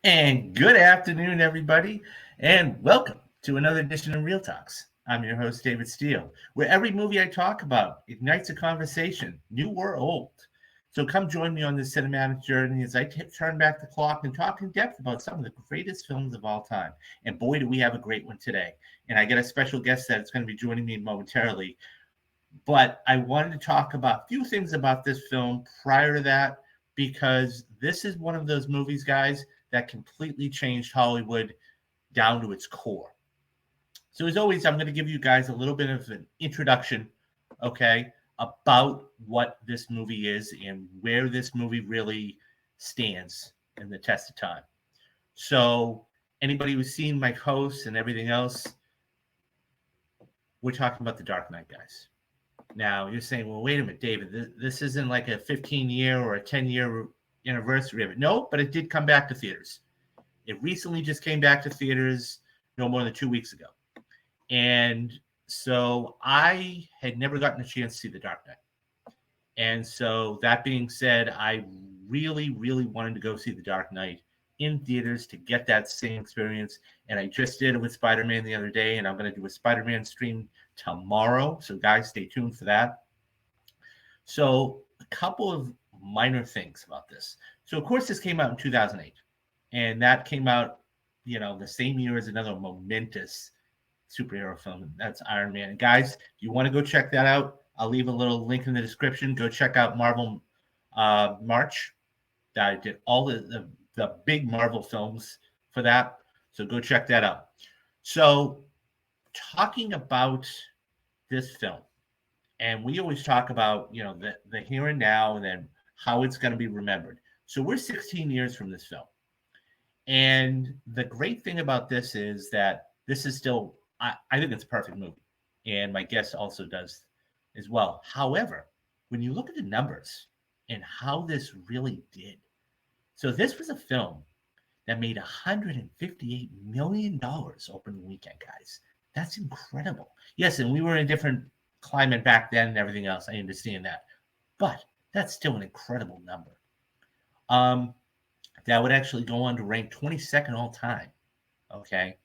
And good afternoon, everybody, and welcome to another edition of Real Talks. I'm your host, David Steele, where every movie I talk about ignites a conversation, new or old. So come join me on this cinematic journey as I turn back the clock and talk in depth about some of the greatest films of all time. And boy, do we have a great one today. And I got a special guest that's going to be joining me momentarily. But I wanted to talk about a few things about this film prior to that, because this is one of those movies, guys, that completely changed Hollywood down to its core. So, as always, I'm going to give you guys a little bit of an introduction, okay, about what this movie is and where this movie really stands in the test of time. So, anybody who's seen my posts and everything else, we're talking about The Dark Knight, guys. Now, you're saying, well, wait a minute, David, this isn't like a 15-year or a 10-year anniversary of it. No, but it did come back to theaters. It recently just came back to theaters no more than 2 weeks ago. And so I had never gotten a chance to see The Dark Knight. And so that being said, I really, really wanted to go see The Dark Knight in theaters to get that same experience. And I just did it with Spider-Man the other day, and I'm going to do a Spider-Man stream tomorrow. So guys, stay tuned for that. So a couple of minor things about this. So of course this came out in 2008, and that came out, the same year as another momentous superhero film. That's Iron Man. And guys, if you want to go check that out, I'll leave a little link in the description. Go check out Marvel March. I did all the big Marvel films for that. So go check that out. So talking about this film, and we always talk about, the here and now and then how it's going to be remembered. So we're 16 years from this film. And the great thing about this is that this is still, I think it's a perfect movie. And my guest also does as well. However, when you look at the numbers and how this really did, so this was a film that made $158 million opening weekend, guys. That's incredible. Yes, and we were in a different climate back then and everything else. I understand that. But that's still an incredible number. That would actually go on to rank 22nd all time. Okay.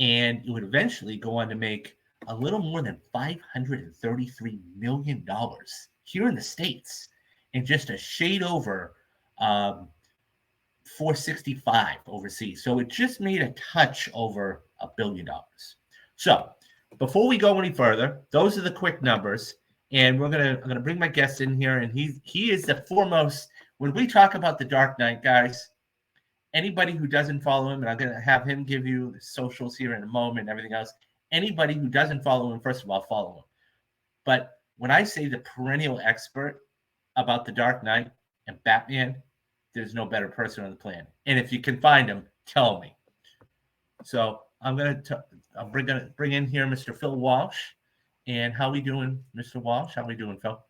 And it would eventually go on to make a little more than $533 million here in the States, and just a shade over 465 overseas. So it just made a touch over $1 billion. So before we go any further, those are the quick numbers. And I'm gonna bring my guest in here, and he is the foremost. When we talk about The Dark Knight, guys, anybody who doesn't follow him, and I'm gonna have him give you the socials here in a moment and everything else. Anybody who doesn't follow him, first of all, follow him. But when I say the perennial expert about The Dark Knight and Batman, there's no better person on the planet. And if you can find him, tell me. So I'm gonna bring in here Mr. Phil Walsh. And how we doing, Mr. Walsh? How we doing, Phil?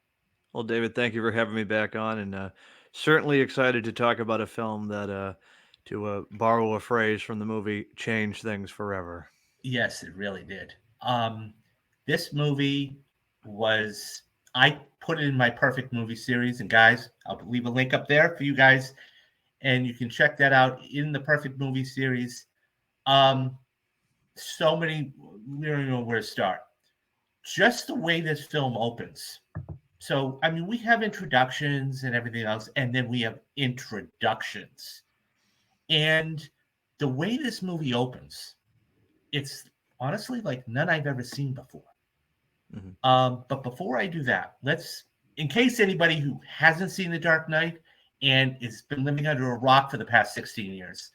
Well, David, thank you for having me back on, and certainly excited to talk about a film that, to borrow a phrase from the movie, changed things forever. Yes, it really did. This movie was, I put it in my perfect movie series, and guys, I'll leave a link up there for you guys, and you can check that out in the perfect movie series. So many, we don't even know where to start. Just the way this film opens. So, I mean, we have introductions and everything else, and then we have introductions. And the way this movie opens, it's honestly like none I've ever seen before. Mhm. But before I do that, in case anybody who hasn't seen The Dark Knight and has been living under a rock for the past 16 years,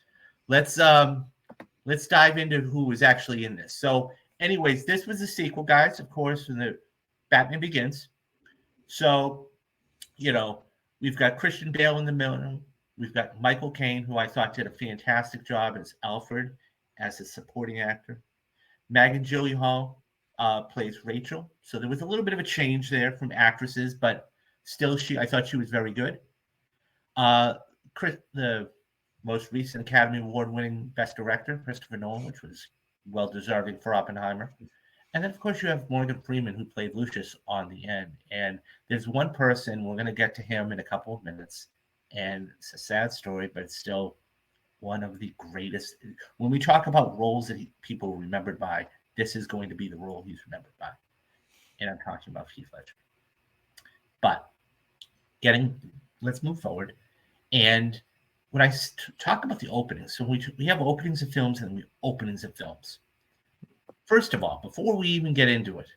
let's dive into who was actually in this. So, anyways, this was a sequel, guys, of course, from the Batman Begins. So, we've got Christian Bale in the middle. We've got Michael Caine, who I thought did a fantastic job as Alfred, as a supporting actor. Megan Gyllenhaal plays Rachel. So there was a little bit of a change there from actresses, but still, I thought she was very good. The most recent Academy Award-winning Best Director, Christopher Nolan, which was well-deserving for Oppenheimer. And then, of course, you have Morgan Freeman, who played Lucius on the end. And there's one person, we're going to get to him in a couple of minutes, and it's a sad story, but it's still one of the greatest. When we talk about roles that people are remembered by, this is going to be the role he's remembered by. And I'm talking about Heath Ledger. But let's move forward. And when I talk about the openings, so we have openings of films and openings of films. First of all, before we even get into it,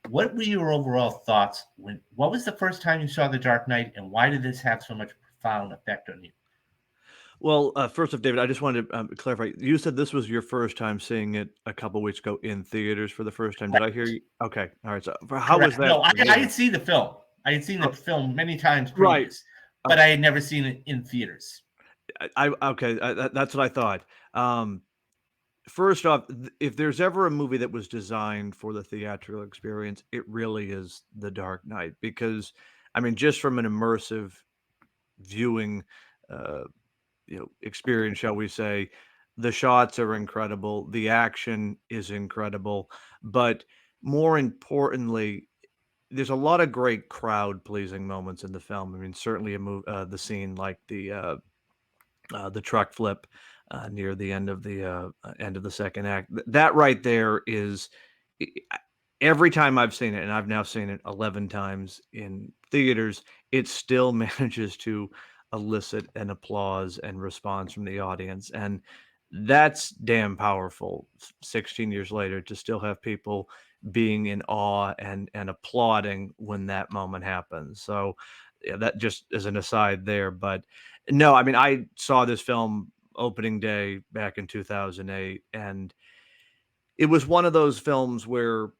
what were your overall thoughts what was the first time you saw The Dark Knight, and why did this have so much profound effect on you? Well, first off, David, I just wanted to clarify. You said this was your first time seeing it a couple weeks ago in theaters for the first time. Did I hear you? Okay, all right. So, how was Correct. that? No, I had seen the film. I had seen the Oh, film many times right. previous, but I had never seen it in theaters. Okay. That's what I thought. First off, if there's ever a movie that was designed for the theatrical experience, it really is The Dark Knight because, I mean, just from an immersive viewing, uh, experience, shall we say, the shots are incredible, the action is incredible, but more importantly, there's a lot of great crowd pleasing moments in the film. I mean, certainly the scene like the truck flip near the end of the second act. That right there is every time I've seen it, and I've now seen it 11 times in theaters, it still manages to elicit an applause and response from the audience, and that's damn powerful. 16 years later, to still have people being in awe and applauding when that moment happens. So, yeah, that just as an aside there, but no, I mean, I saw this film opening day back in 2008, and it was one of those films where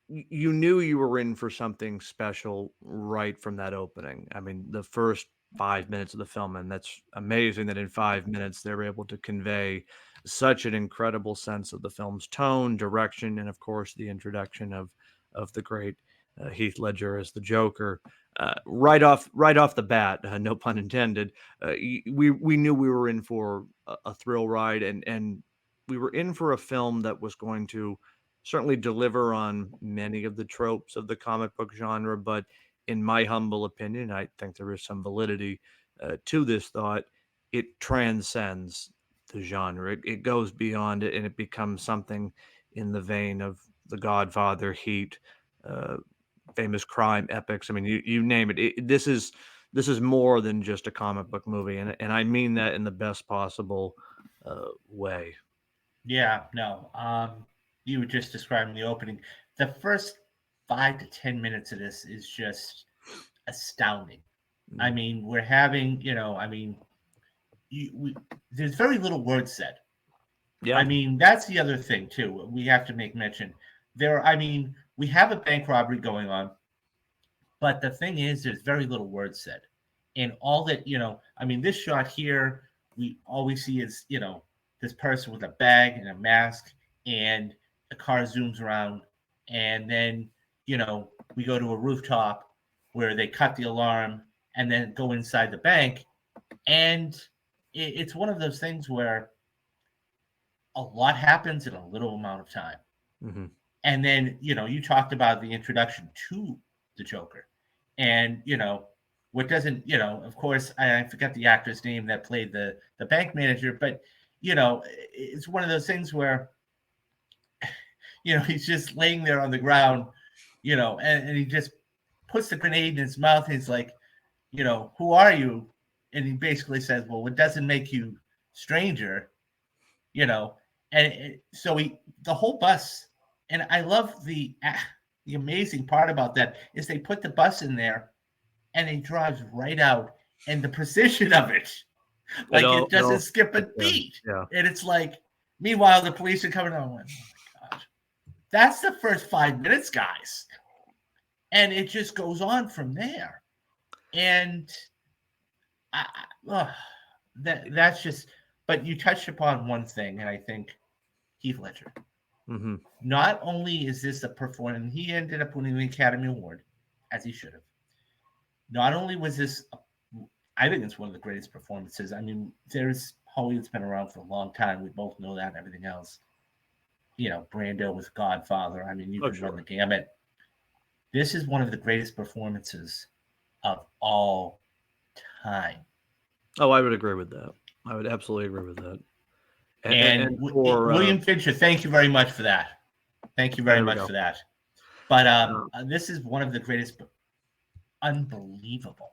you knew you were in for something special right from that opening. I mean, the first 5 minutes of the film, and that's amazing that in 5 minutes they were able to convey such an incredible sense of the film's tone, direction, and of course the introduction of the great Heath Ledger as the Joker. Right off the bat, no pun intended. We knew we were in for a thrill ride, and we were in for a film that was going to certainly deliver on many of the tropes of the comic book genre, but in my humble opinion, I think there is some validity to this thought. It transcends the genre. It goes beyond it, and it becomes something in the vein of The Godfather, Heat, uh, famous crime epics. I mean, you name it. This is more than just a comic book movie, and I mean that in the best possible way. Yeah, no. You were just describing the opening. The first 5 to 10 minutes of this is just astounding. I Mhm. mean, we're having, there's very little words said. I Yeah. mean, that's the other thing too. We have to make mention. We have a bank robbery going on, but the thing is, there's very little words said, and all that this shot here, we always see is this person with a bag and a mask, and the car zooms around, and then we go to a rooftop where they cut the alarm and then go inside the bank, and it's one of those things where a lot happens in a little amount of time. Hmm. And then, you talked about the introduction to the Joker. And, what doesn't, of course, I forget the actor's name that played the bank manager, but, it's one of those things where, he's just laying there on the ground, and he just puts the grenade in his mouth. And he's like, who are you? And he basically says, well, what doesn't make you stranger, you know, so the whole bus, and I love the amazing part about that is they put the bus in there and it drives right out, and the precision of it, like it It doesn't all skip a yeah, beat, yeah. and it's like, meanwhile the police are coming on. Oh my god, that's the first 5 minutes, guys, and it just goes on from there, and that's just. But you touched upon one thing, and I think Heath Ledger. Mhm. Not only is this a performance, he ended up winning the Academy Award, as he should have. Not only was this, I think it's one of the greatest performances. I mean, there's Hollywood's been around for a long time. We both know that and everything else. Brando with Godfather. I mean, you Oh, can run the sure. gamut. This is one of the greatest performances of all time. Oh, I would agree with that. I would absolutely agree with that. And And for William Fincher, thank you very much for that. Thank you very there we much go. for that. But Um, this is one of the greatest, unbelievable.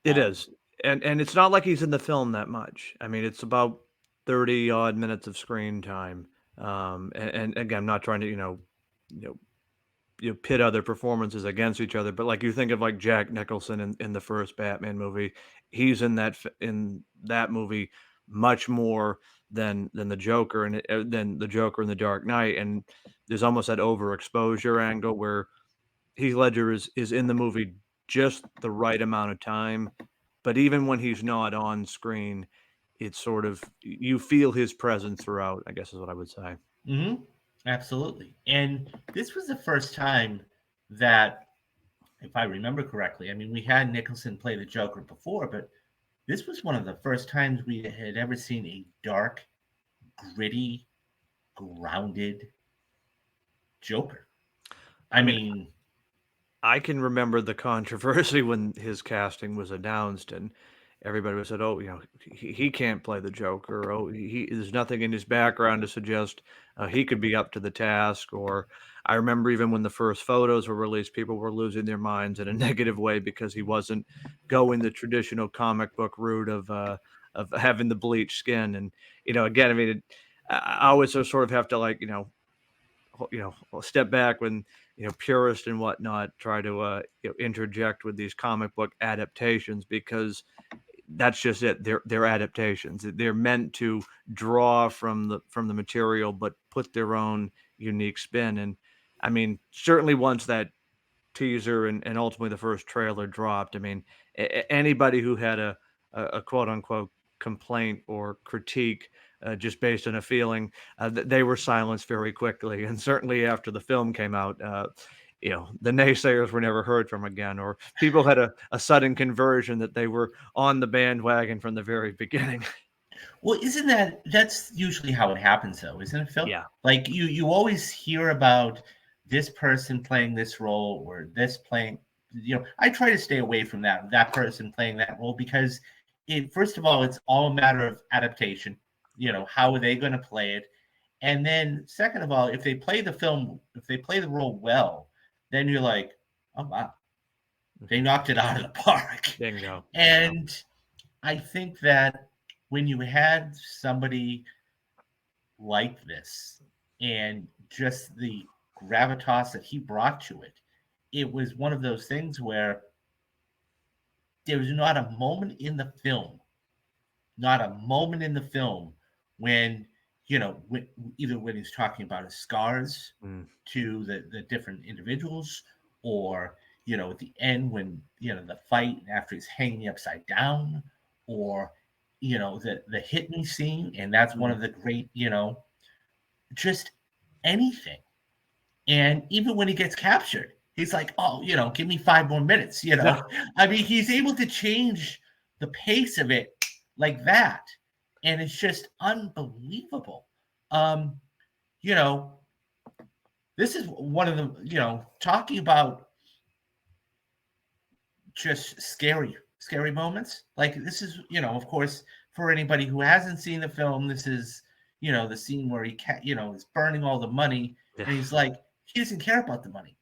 it Um, is, and it's not like he's in the film that much. I mean, it's about 30 odd minutes of screen time. And again, I'm not trying to you know pit other performances against each other, but like you think of like Jack Nicholson in the first Batman movie, he's in that movie much more than the Joker and than the Joker in the Dark Knight, and there's almost that overexposure angle where Heath Ledger is in the movie just the right amount of time, but even when he's not on screen, it's sort of you feel his presence throughout, I guess is what I would say. mhm, absolutely. And this was the first time that, if I remember correctly, I mean, we had Nicholson play the Joker before, but this was one of the first times we had ever seen a dark, gritty, grounded Joker. I I mean, mean, I can remember the controversy when his casting was announced, and everybody was said, "Oh, he can't play the Joker. Oh, there's nothing in his background to suggest he could be up to the task." Or I remember even when the first photos were released, people were losing their minds in a negative way because he wasn't going the traditional comic book route of having the bleached skin. And again, I mean, I always sort of have to like step back when purists and whatnot try to interject with these comic book adaptations because that's just it. They're adaptations. They're meant to draw from the material, but put their own unique spin. And I mean, certainly once that teaser and ultimately the first trailer dropped, I mean, anybody who had a quote unquote complaint or critique just based on a feeling, they were silenced very quickly. And certainly after the film came out, the naysayers were never heard from again, or people had a sudden conversion that they were on the bandwagon from the very beginning. well, isn't that's usually how it happens, though, isn't it, Phil? Yeah. Like you always hear about this person playing this role or this playing. I try to stay away from that person playing that role because first of all, it's all a matter of adaptation. How are they going to play it? And then second of all, if they play the role well, then you're like, oh wow, they Mhm. knocked it out of the park. Bingo. Yeah. And I think that when you had somebody like this and just the gravitas that he brought to it, it was one of those things where there was not a moment in the film when, either when he's talking about his scars Mm. to the different individuals or, at the end when, the fight after he's hanging upside down or, the hit me scene. And that's one Mhm. of the great, just anything. And even when he gets captured, he's like, oh, give me 5 more minutes, No. I mean, he's able to change the pace of it like that. And it's just unbelievable. Um, you know, this is one of the, talking about just scary moments. Like this is, of course, for anybody who hasn't seen the film, this is, the scene where is burning all the money, Yeah. and he's like, he doesn't care about the money.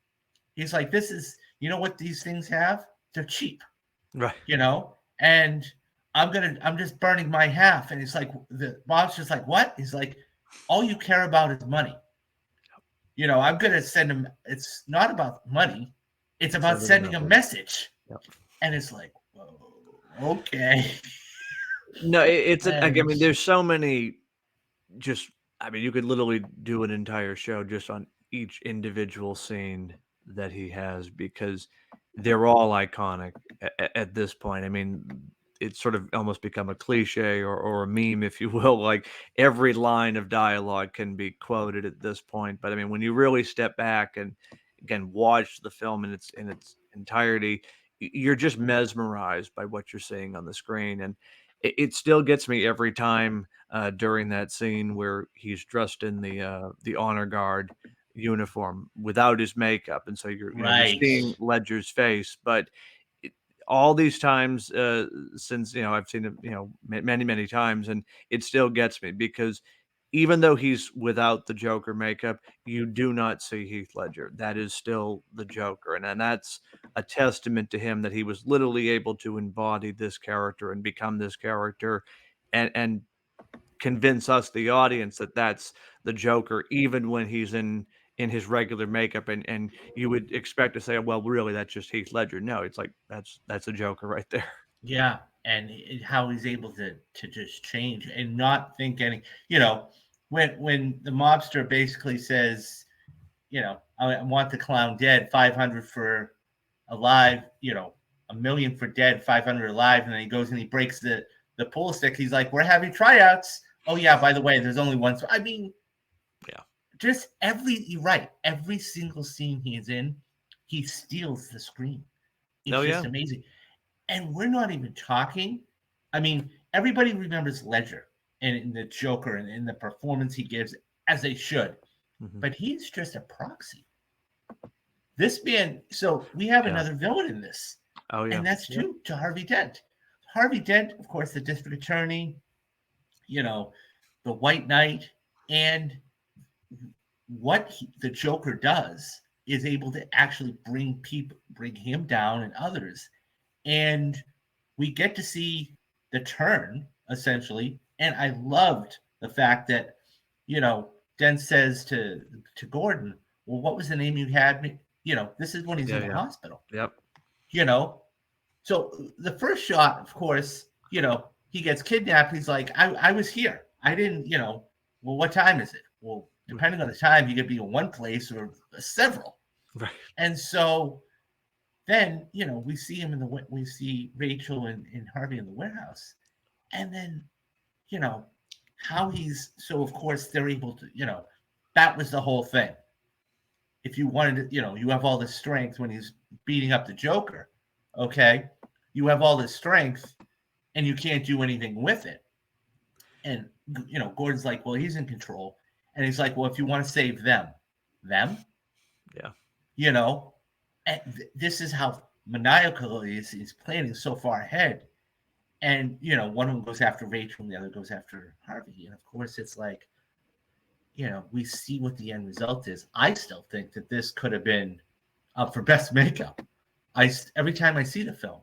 He's like, this is, what these things have? They're cheap, Right. and I'm just burning my half. And it's like the Bob's just like, what? He's like, all you care about is money. I'm gonna send him. It's not about money. It's about Sending a sending a message. message. Yep. And it's like, whoa, okay. No, it's I And mean, there's so many just I mean, you could literally do an entire show just on each individual scene that he has because they're all iconic at this point. I mean, it's sort of almost become a cliche or a meme, if you will. Like every line of dialogue can be quoted at this point. But I mean, when you really step back and again watch the film in its entirety, you're just mesmerized by what you're seeing on the screen, and it still gets me every time during that scene where he's dressed in the honor guard uniform without his makeup, and so you're right. seeing Ledger's face, but it, all these times since I've seen it many many times, and it still gets me because even though he's without the Joker makeup, you do not see Heath Ledger. That is still the Joker, and that's a testament to him that he was literally able to embody this character and become this character, and convince us, the audience, that that's the Joker, even when he's in his regular makeup, and you would expect to say, well, really, that's just Heath Ledger. No, it's like that's a Joker right there. Yeah, and how he's able to just change and not think any. You know, when the mobster basically says, I want the clown dead, 500 for alive, 1 million for dead, 500 alive, and then he goes and he breaks the pool stick. He's like, we're having tryouts. Oh yeah, by the way, there's only one. I mean, Yeah. just you're right. Every single scene he is in, he steals the screen. It's Oh just yeah. amazing. And we're not even talking. I mean, everybody remembers Ledger and the Joker and in the performance he gives, as they should. Mhm. But he's just a proxy. This man, so we have Yeah. another villain in this. Oh yeah. And that's Yep. to Harvey Dent. Harvey Dent, of course, the district attorney, the White Knight, and what the Joker does is able to actually bring him down and others. And we get to see the turn, essentially. And I loved the fact that, Dent says to Gordon, well, what was the name you had me? This is when he's Yeah. in the Yeah. hospital. Yep. So the first shot, of course, he gets kidnapped. He's like, I was here. I didn't, well, what time is it? Well, depending on the time, you could be in one place or several. Right. And so then, we see him we see Rachel and Harvey in the warehouse. And then, how so of course they're able to, that was the whole thing. If you wanted to, you have all this strength when he's beating up the Joker. Okay. You have all this strength and you can't do anything with it. And, Gordon's like, well, he's in control. And he's like, well, if you want to save them, Yeah. and this is how maniacal he is. He's planning so far ahead. And, one of them goes after Rachel and the other goes after Harvey. And of course, it's like, we see what the end result is. I still think that this could have been up for best makeup. Every time I see the film,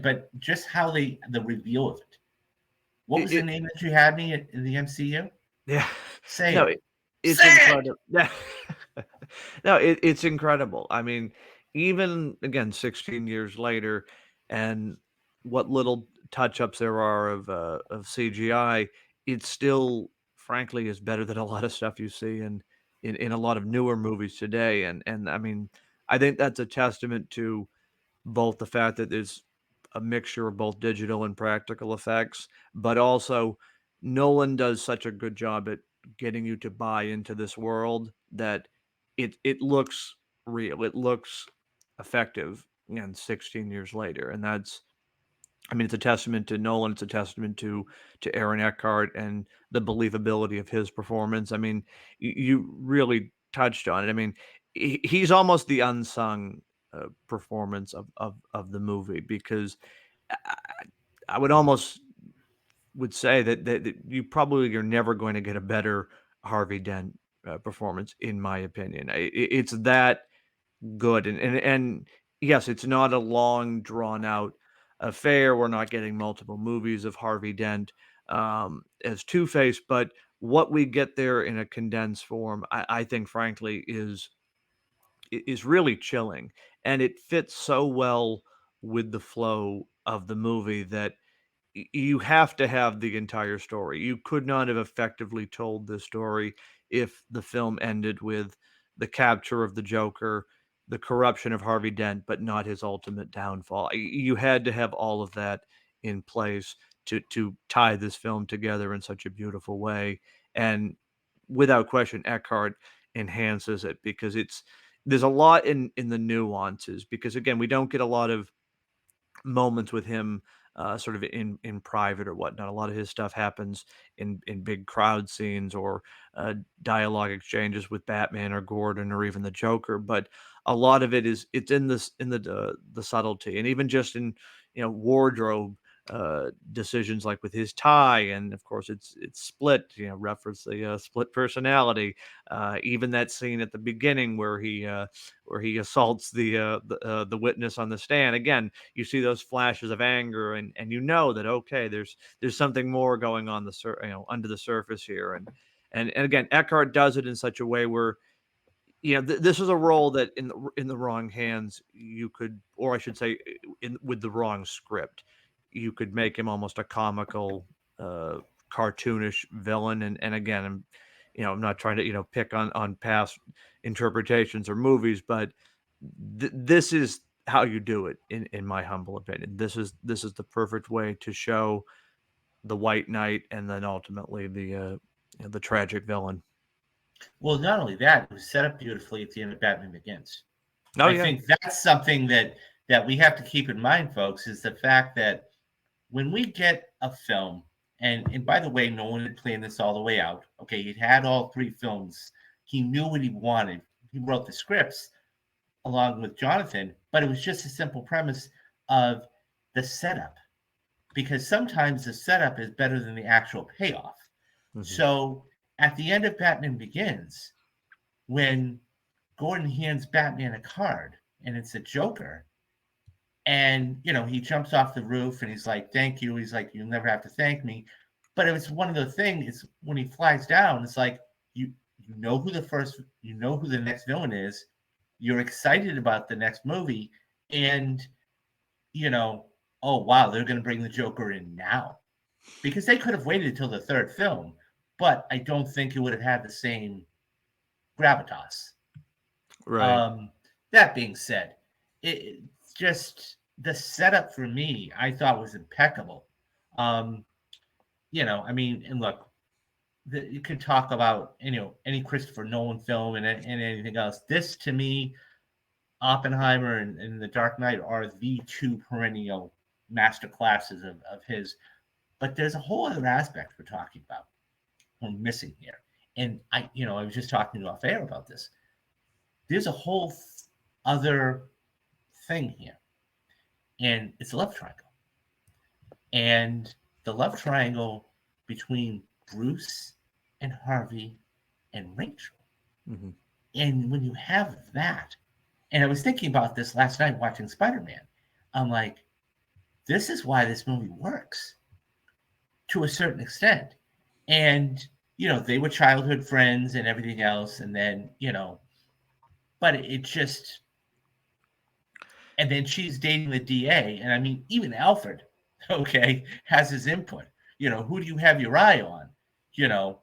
but just how the reveal of it. What was the name that you had me in the MCU? Yeah. Say No, it. it's Say incredible. Yeah. No, it's incredible. I mean, even again, 16 years later, and what little touch-ups there are of CGI, it still, frankly, is better than a lot of stuff you see in a lot of newer movies today. And I mean, I think that's a testament to both the fact that there's a mixture of both digital and practical effects, but also Nolan does such a good job at getting you to buy into this world that it looks real. It looks effective, and 16 years later, and that's, I mean, it's a testament to Nolan. It's a testament to Aaron Eckhart and the believability of his performance. I mean, you really touched on it. I mean, he's almost the unsung performance of the movie, because I, I would almost would say that you probably are never going to get a better Harvey Dent performance, in my opinion. It's that good, and yes, it's not a long drawn out affair. We're not getting multiple movies of Harvey Dent as Two-Face, but what we get there in a condensed form, I think, frankly, is really chilling, and it fits so well with the flow of the movie that you have to have the entire story. You could not have effectively told this story if the film ended with the capture of the Joker, the corruption of Harvey Dent, but not his ultimate downfall. You had to have all of that in place to tie this film together in such a beautiful way. And without question, Eckhart enhances it, because there's a lot in the nuances, because again, we don't get a lot of moments with him sort of in private or whatnot. A lot of his stuff happens in big crowd scenes or dialogue exchanges with Batman or Gordon or even the Joker. But a lot of it's in this in the subtlety, and even just in wardrobe decisions, like with his tie, and of course it's split, reference the split personality. Even that scene at the beginning where he assaults the witness on the stand. Again, you see those flashes of anger, and you know that, okay, there's something more going on under the surface here. And again, Eckhart does it in such a way where this is a role that in the wrong hands you could, or I should say, with the wrong script, you could make him almost a comical, uh, cartoonish villain. And again, I'm not trying to pick on past interpretations or movies, but this is how you do it, in my humble opinion. This is the perfect way to show the White Knight, and then ultimately the tragic villain. Well, not only that, it was set up beautifully at the end of Batman Begins. Oh I yeah. think that's something that we have to keep in mind, folks, is the fact that when we get a film, and by the way, Nolan had planned this all the way out. Okay, he'd had all three films. He knew what he wanted. He wrote the scripts along with Jonathan, but it was just a simple premise of the setup, because sometimes the setup is better than the actual payoff. Mhm. So at the end of Batman Begins, when Gordon hands Batman a card and it's a Joker, and he jumps off the roof and he's like, "Thank you." He's like, "You'll never have to thank me." But it was one of the things. When he flies down, it's like you know who the next villain is. You're excited about the next movie, and you know, oh wow, they're going to bring the Joker in now, because they could have waited until the third film, but I don't think it would have had the same gravitas. Right. Um, that being said, it's just the setup for me, I thought was impeccable. Um, I mean, and look, you could talk about any Christopher Nolan film and anything else. This to me, Oppenheimer and The Dark Knight are the two perennial master classes of his. But there's a whole other aspect we're talking about, we're missing here. And I was just talking to off air about this. There's a whole other thing here, and it's a love triangle. And the love triangle between Bruce and Harvey and Rachel. Mhm. And when you have that, and I was thinking about this last night watching Spider-Man, I'm like, this is why this movie works to a certain extent. And they were childhood friends and everything else, and then but it just, and then she's dating the DA, and I mean, even Alfred, okay, has his input. Who do you have your eye on? You know,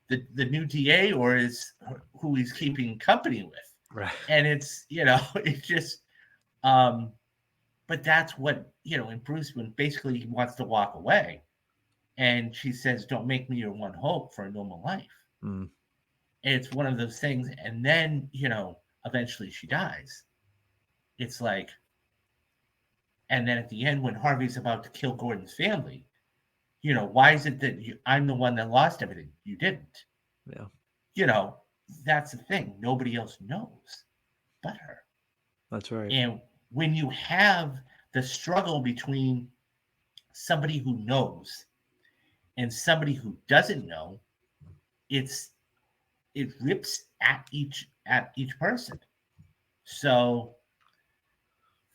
the new DA, or is who he's keeping company with? Right. And it's it's just, um, but that's what and Bruce, when basically he wants to walk away, and she says, "Don't make me your one hope for a normal life." Mm. And it's one of those things, and then eventually she dies. It's like, and then at the end, when Harvey's about to kill Gordon's family, why is it that I'm the one that lost everything? You didn't. Yeah. You know, that's the thing. Nobody else knows but her. That's right. And when you have the struggle between somebody who knows and somebody who doesn't know, it's it rips at each person. So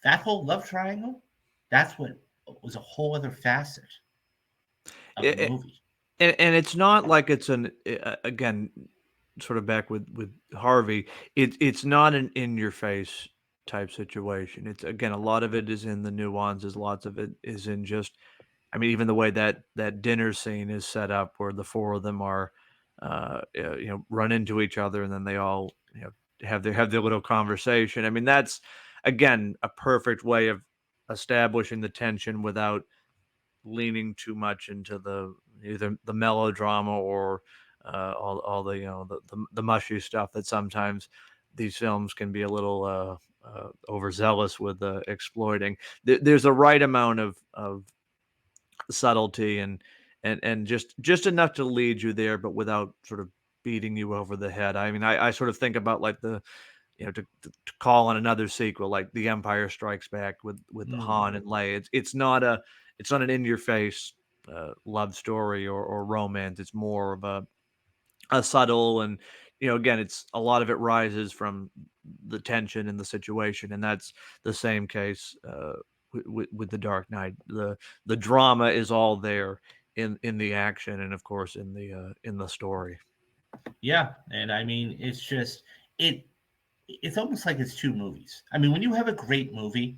that whole love triangle, that's what was a whole other facet of the A- movie. and it's not like it's again, sort of back with Harvey. It's not an in your face type situation. It's, again, a lot of it is in the nuances. Lots of it is in just, I mean, even the way that dinner scene is set up, where the four of them are, run into each other, and then they all, have their little conversation. I mean, that's, again, a perfect way of establishing the tension without leaning too much into either the melodrama or all the the mushy stuff that sometimes these films can be a little overzealous with exploiting. There's a right amount of subtlety and just enough to lead you there, but without sort of beating you over the head. I mean, I sort of think about like to call on another sequel like The Empire Strikes Back with Mm. Han and Leia. It's not an in your face love story or romance. It's more of a subtle and again, it's a lot of it rises from the tension in the situation, and that's the same case with The Dark Knight. The drama is all there in the action and of course in the story. Yeah, and I mean, it's just it. It's almost like it's two movies. I mean, when you have a great movie,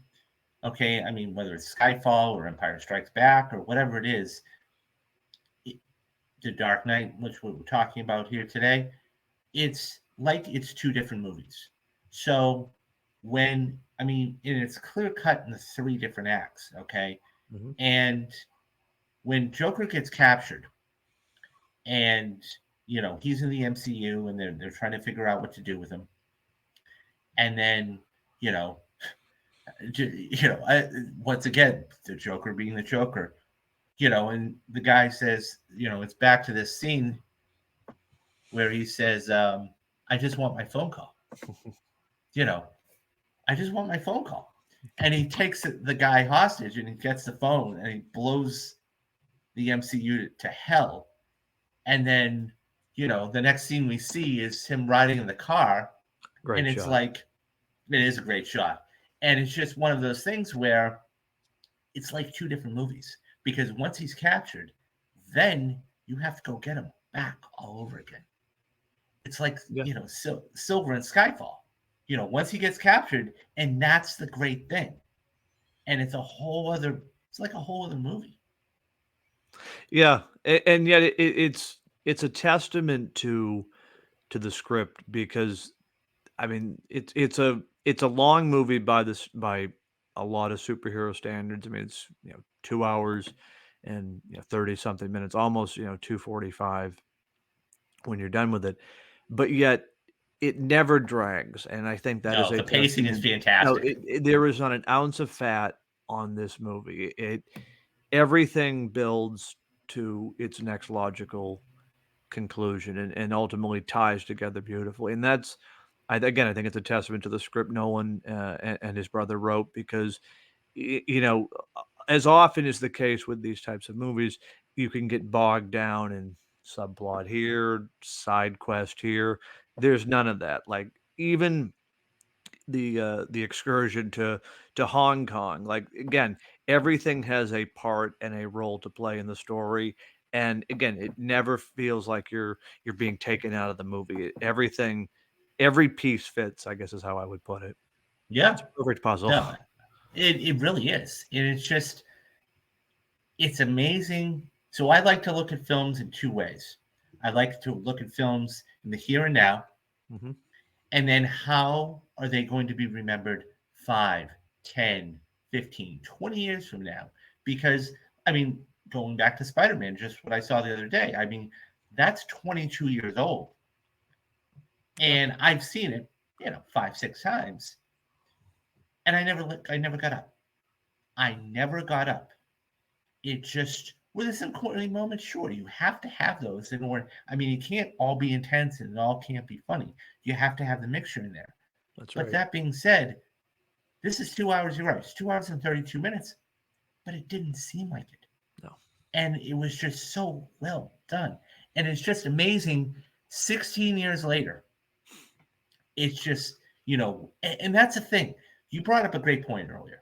okay, I mean, whether it's Skyfall or Empire Strikes Back or whatever it is, it, The Dark Knight, which we're talking about here today, it's like it's two different movies. So when I mean, and it's clear cut in the three different acts, okay, Hmm. and when Joker gets captured, and he's in the MCU, and they're trying to figure out what to do with him, and then you know once again, the Joker being the Joker, and the guy says, it's back to this scene where he says, I just want my phone call. You know, I just want my phone call. And he takes the guy hostage and he gets the phone and he blows the MCU to hell. And then, the next scene we see is him riding in the car. And Great it's shot. like, it is a great shot. And it's just one of those things where it's like two different movies because once he's captured, then you have to go get him back all over again. It's like Yeah. Silver and Skyfall. Once he gets captured, and that's the great thing. And it's a whole other. It's like a whole other movie. Yeah, and yet it's a testament to the script because I mean it's a long movie by a lot of superhero standards. I mean it's 2 hours and 30 something minutes, almost 2:45 when you're done with it, but yet it never drags, and I think that is No, a the pacing is testament. No, fantastic. there is not an ounce of fat on this movie. Everything builds to its next logical conclusion and ultimately ties together beautifully. And that's, again, I think it's a testament to the script Nolan and his brother wrote because, as often is the case with these types of movies, you can get bogged down in subplot here, side quest here. There's none of that. Like even the excursion to Hong Kong. Like again, everything has a part and a role to play in the story. And again, it never feels like you're being taken out of the movie. Everything, every piece fits, I guess is how I would put it. Yeah, It's a perfect puzzle. no, it really is, and it's amazing. So I like to look at films in two ways. I like to look at films in the here and now, Hmm. and then how are they going to be remembered 5, 10, 15, 20 years from now? Because, I mean, going back to Spider-Man, just what I saw the other day, I mean, that's 22 years old. Yeah, And I've seen it, 5, 6 times. And I never got up. I never got up. It just with some corny moments, sure, you have to have those in order. I mean, it can't all be intense and it all can't be funny. You have to have the mixture in there. that's But right. that being said, this is 2 hours. You're right. It's 2 hours and 32 minutes, but it didn't seem like it. No. And it was just so well done. And it's just amazing. 16 years later, it's just, and that's the thing. You brought up a great point earlier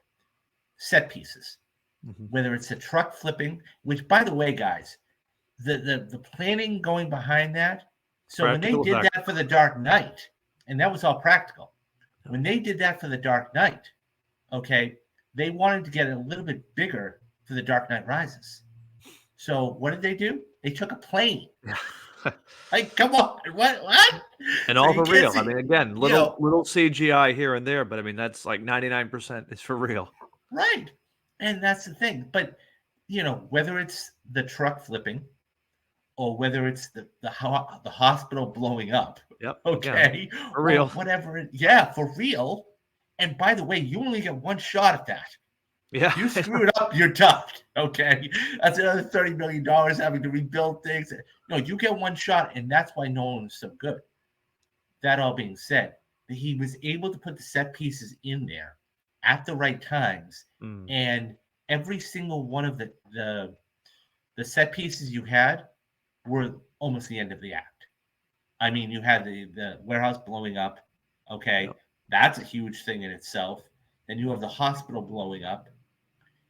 set pieces, Hmm. whether it's the truck flipping, which, by the way, guys, the planning going behind that. So when they Practical did effect. that for the Dark Knight, and that was all practical. Yeah. When they did that for the Dark Knight, okay, they wanted to get it a little bit bigger for the Dark Knight Rises. So what did they do? They took a plane. Like, come on, what? And So all you for can't real. I see, mean, again, you know, little CGI here and there, but I mean that's like 99% is for real. right. And that's the thing. But whether it's the truck flipping or whether it's the hospital blowing up, Yep. Again, okay, for or real. whatever. Yeah, for real. And by the way, you only get one shot at that. Yeah. You screwed up, you're done. Okay, that's another $30 million having to rebuild things. No, you get one shot, and that's why Nolan is so good. That all being said, he was able to put the set pieces in there at the right times, Mm. and every single one of the set pieces you had were almost the end of the act. I mean, you had the warehouse blowing up. Okay, Yep. that's a huge thing in itself. Then you have the hospital blowing up.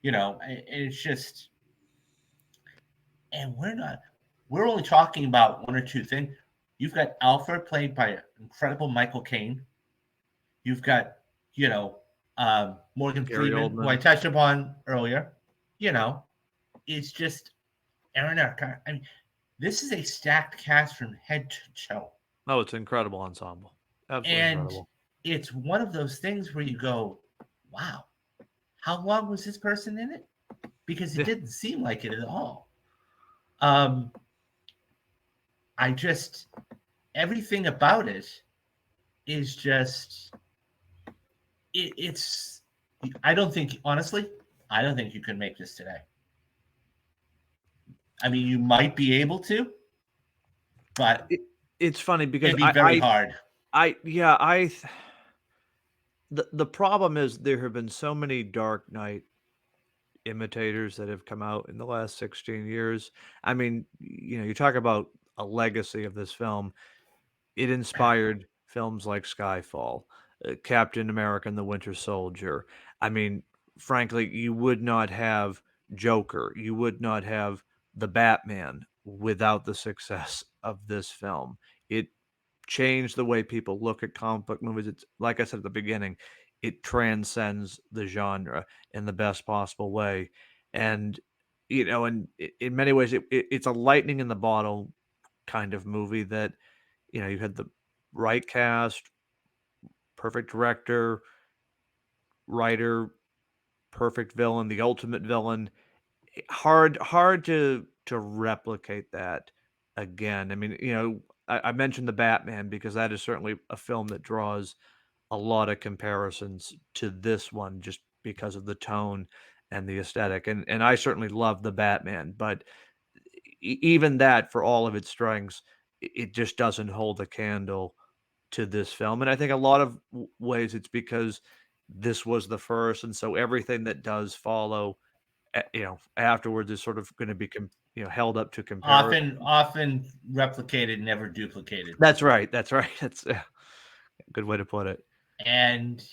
It's just, and we're only talking about one or two things. You've got Alfred played by incredible Michael Caine. You've got, you know, Morgan Gary Freeman, who I Oldman. touched upon earlier. You know, it's just Aaron Eckhart. I mean, this is a stacked cast from head to toe. Oh, it's an incredible ensemble. Absolutely And incredible. it's one of those things where you go, wow, how long was this person in it? Because it Yeah. didn't seem like it at all. Um, I just, everything about it is just, it's, I don't think, honestly, I don't think you can make this today. I mean, you might be able to, but It's funny because it'd be very hard. yeah, the problem is there have been so many Dark Knight imitators that have come out in the last 16 years. I mean, you talk about a legacy of this film. It inspired films like Skyfall, Captain America and the Winter Soldier. I mean, frankly, you would not have Joker, you would not have the Batman without the success of this film. It changed the way people look at comic book movies. It's like I said at the beginning, it transcends the genre in the best possible way. And and in many ways, it's a lightning in the bottle kind of movie that you had the right cast, perfect director, writer, perfect villain, the ultimate villain. Hard to replicate that again. I mean, I mentioned the Batman because that is certainly a film that draws a lot of comparisons to this one just because of the tone and the aesthetic. And I certainly love the Batman, but even that, for all of its strengths, it just doesn't hold a candle to this film. And I think a lot of ways it's because this was the first, and so everything that does follow, afterwards is sort of going to be, held up to comparison. Often replicated, never duplicated. That's right. That's right. That's a good way to put it. And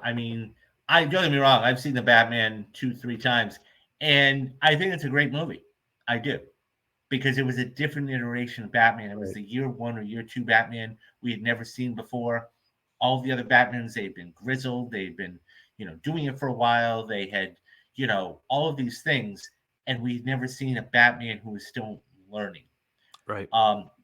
I mean, I don't get me wrong, I've seen the Batman 2, 3 times, and I think it's a great movie. I do, because it was a different iteration of Batman. It was Right. the year 1 or year 2 Batman we had never seen before. All the other Batmans, they've been grizzled, they've been, doing it for a while. They had, all of these things, and we'd never seen a Batman who was still learning. Right.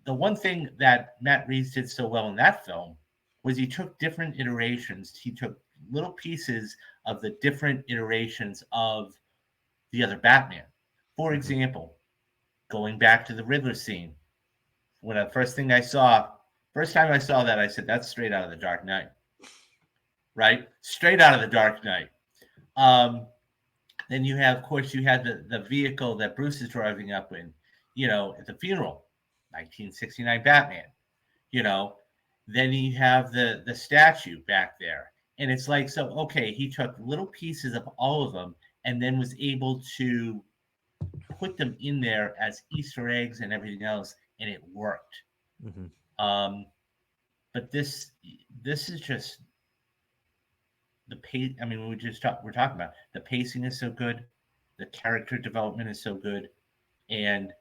The one thing that Matt Reeves did so well in that film was he took different iterations. He took little pieces of the different iterations of the other Batman. For Mhm. example, going back to the Riddler scene, when the first time I saw that, I said, that's straight out of the Dark Knight. Right? Straight out of the Dark Knight. Then you have, of course, you had the vehicle that Bruce is driving up in, at the funeral, 1969 Batman. you know then you have the statue back there, and it's like, so okay, he took little pieces of all of them and then was able to put them in there as Easter eggs and everything else, and it worked. Mhm. But this is just the pace. I mean, we're talking about the pacing is so good, the character development is so good, and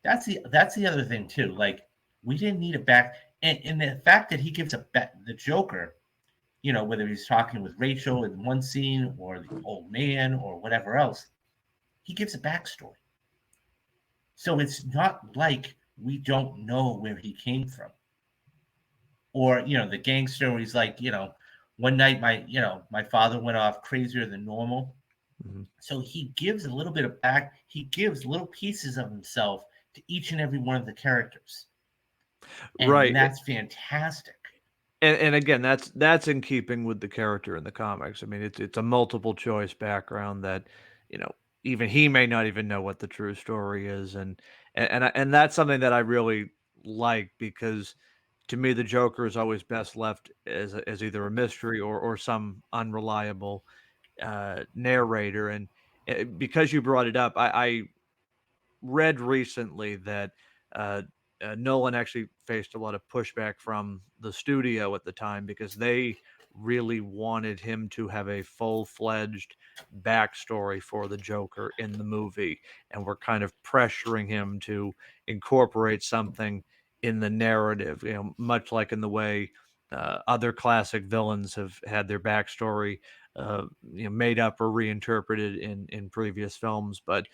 that's the other thing too. Like, we didn't need a back, and the fact that he gives the Joker, whether he's talking with Rachel in one scene or the old man or whatever else, he gives a backstory. So it's not like we don't know where he came from. Or, the gangster, he's like, one night my father went off crazier than normal. Mhm. So he gives a little bit of he gives little pieces of himself to each and every one of the characters. And Right. that's fantastic. And again, that's in keeping with the character in the comics. I mean, it's a multiple choice background that, you know, even he may not even know what the true story is, and that's something that I really like because to me the Joker is always best left as either a mystery or some unreliable narrator. And because you brought it up, I read recently that uh, Nolan actually faced a lot of pushback from the studio at the time because they really wanted him to have a full-fledged backstory for the Joker in the movie, and were kind of pressuring him to incorporate something in the narrative, you know, much like in the way other classic villains have had their backstory, you know, made up or reinterpreted in previous films. But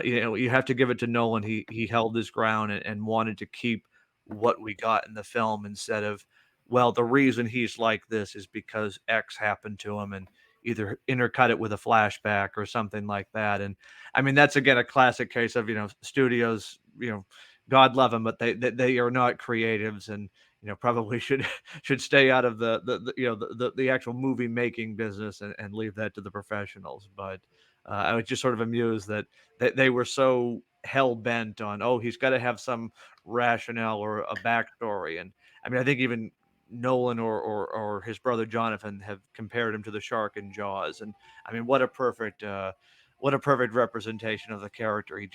you know, you have to give it to Nolan. He held his ground and wanted to keep what we got in the film instead of, well, the reason he's like this is because X happened to him, and either intercut it with a flashback or something like that. And I mean, that's again a classic case of, you know, studios, you know, God love them, but they are not creatives, and you know, probably should should stay out of the you know the actual movie making business and leave that to the professionals. But I was just sort of amused that they were so hell bent on, oh, he's got to have some rationale or a backstory. And I mean, I think even Nolan or his brother Jonathan have compared him to the shark in Jaws. And I mean, what a perfect representation of the character. He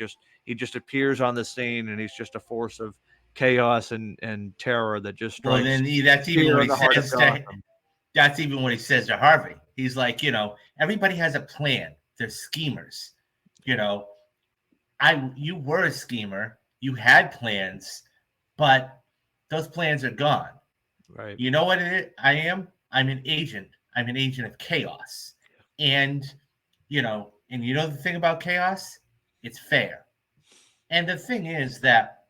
just appears on the scene, and he's just a force of chaos and terror that just Well, strikes then that's even fear what in he the heart of says to. Gotham. That's even what he says to Harvey. He's like, everybody has a plan. They're schemers. You know, you were a schemer. You had plans, but those plans are gone. Right. You know what it is? I am? I'm an agent. I'm an agent of chaos. And, and you know the thing about chaos? It's fair. And the thing is that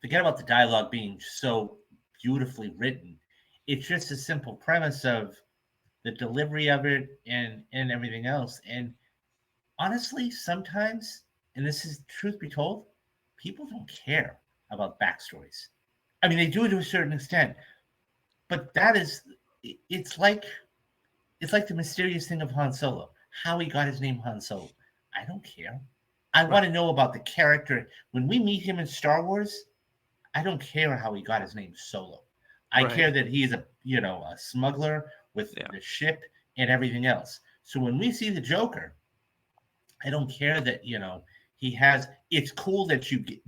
forget about the dialogue being so beautifully written. It's just a simple premise of the delivery of it and everything else. And honestly, sometimes, and this is truth be told, people don't care about backstories. I mean, they do to a certain extent, but it's like it's like the mysterious thing of Han Solo. How he got his name Han Solo. I don't care. I Right. want to know about the character. When we meet him in Star Wars, I don't care how he got his name Solo. I care Right. that he's a smuggler with Yeah. the ship and everything else. So when we see the Joker, I don't care that he has. It's cool that you get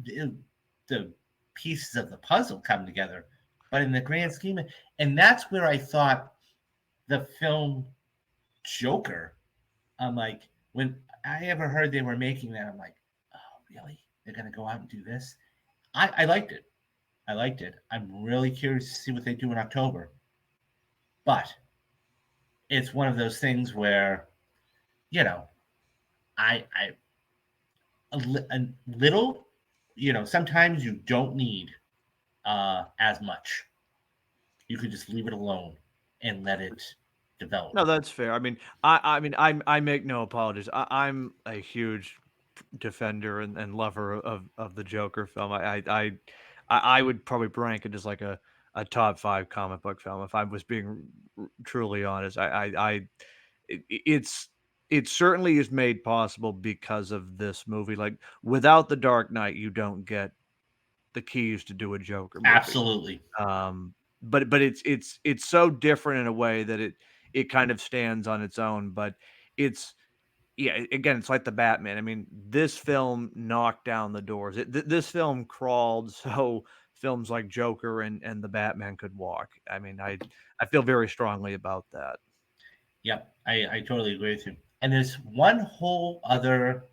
the pieces of the puzzle come together, but in the grand scheme, and that's where I thought the film Joker. I'm like, when I ever heard they were making that, I'm like, oh really? They're gonna go out and do this? I liked it. I liked it. I'm really curious to see what they do in October. But it's one of those things where, you know, I a little, sometimes you don't need as much. You could just leave it alone and let it develop. No, that's fair. I mean, I make no apologies. I'm a huge defender and lover of the Joker film. I would probably rank it as like a top 5 comic book film if I was being truly honest. It's it certainly is made possible because of this movie. Like without The Dark Knight, you don't get the keys to do a Joker movie. Absolutely. Um, but it's so different in a way that it kind of stands on its own. But it's yeah, again, it's like the Batman. I mean, this film knocked down the doors. This film crawled so films like Joker and the Batman could walk. I mean, I feel very strongly about that. Yep. I totally agree with you. And there's one whole other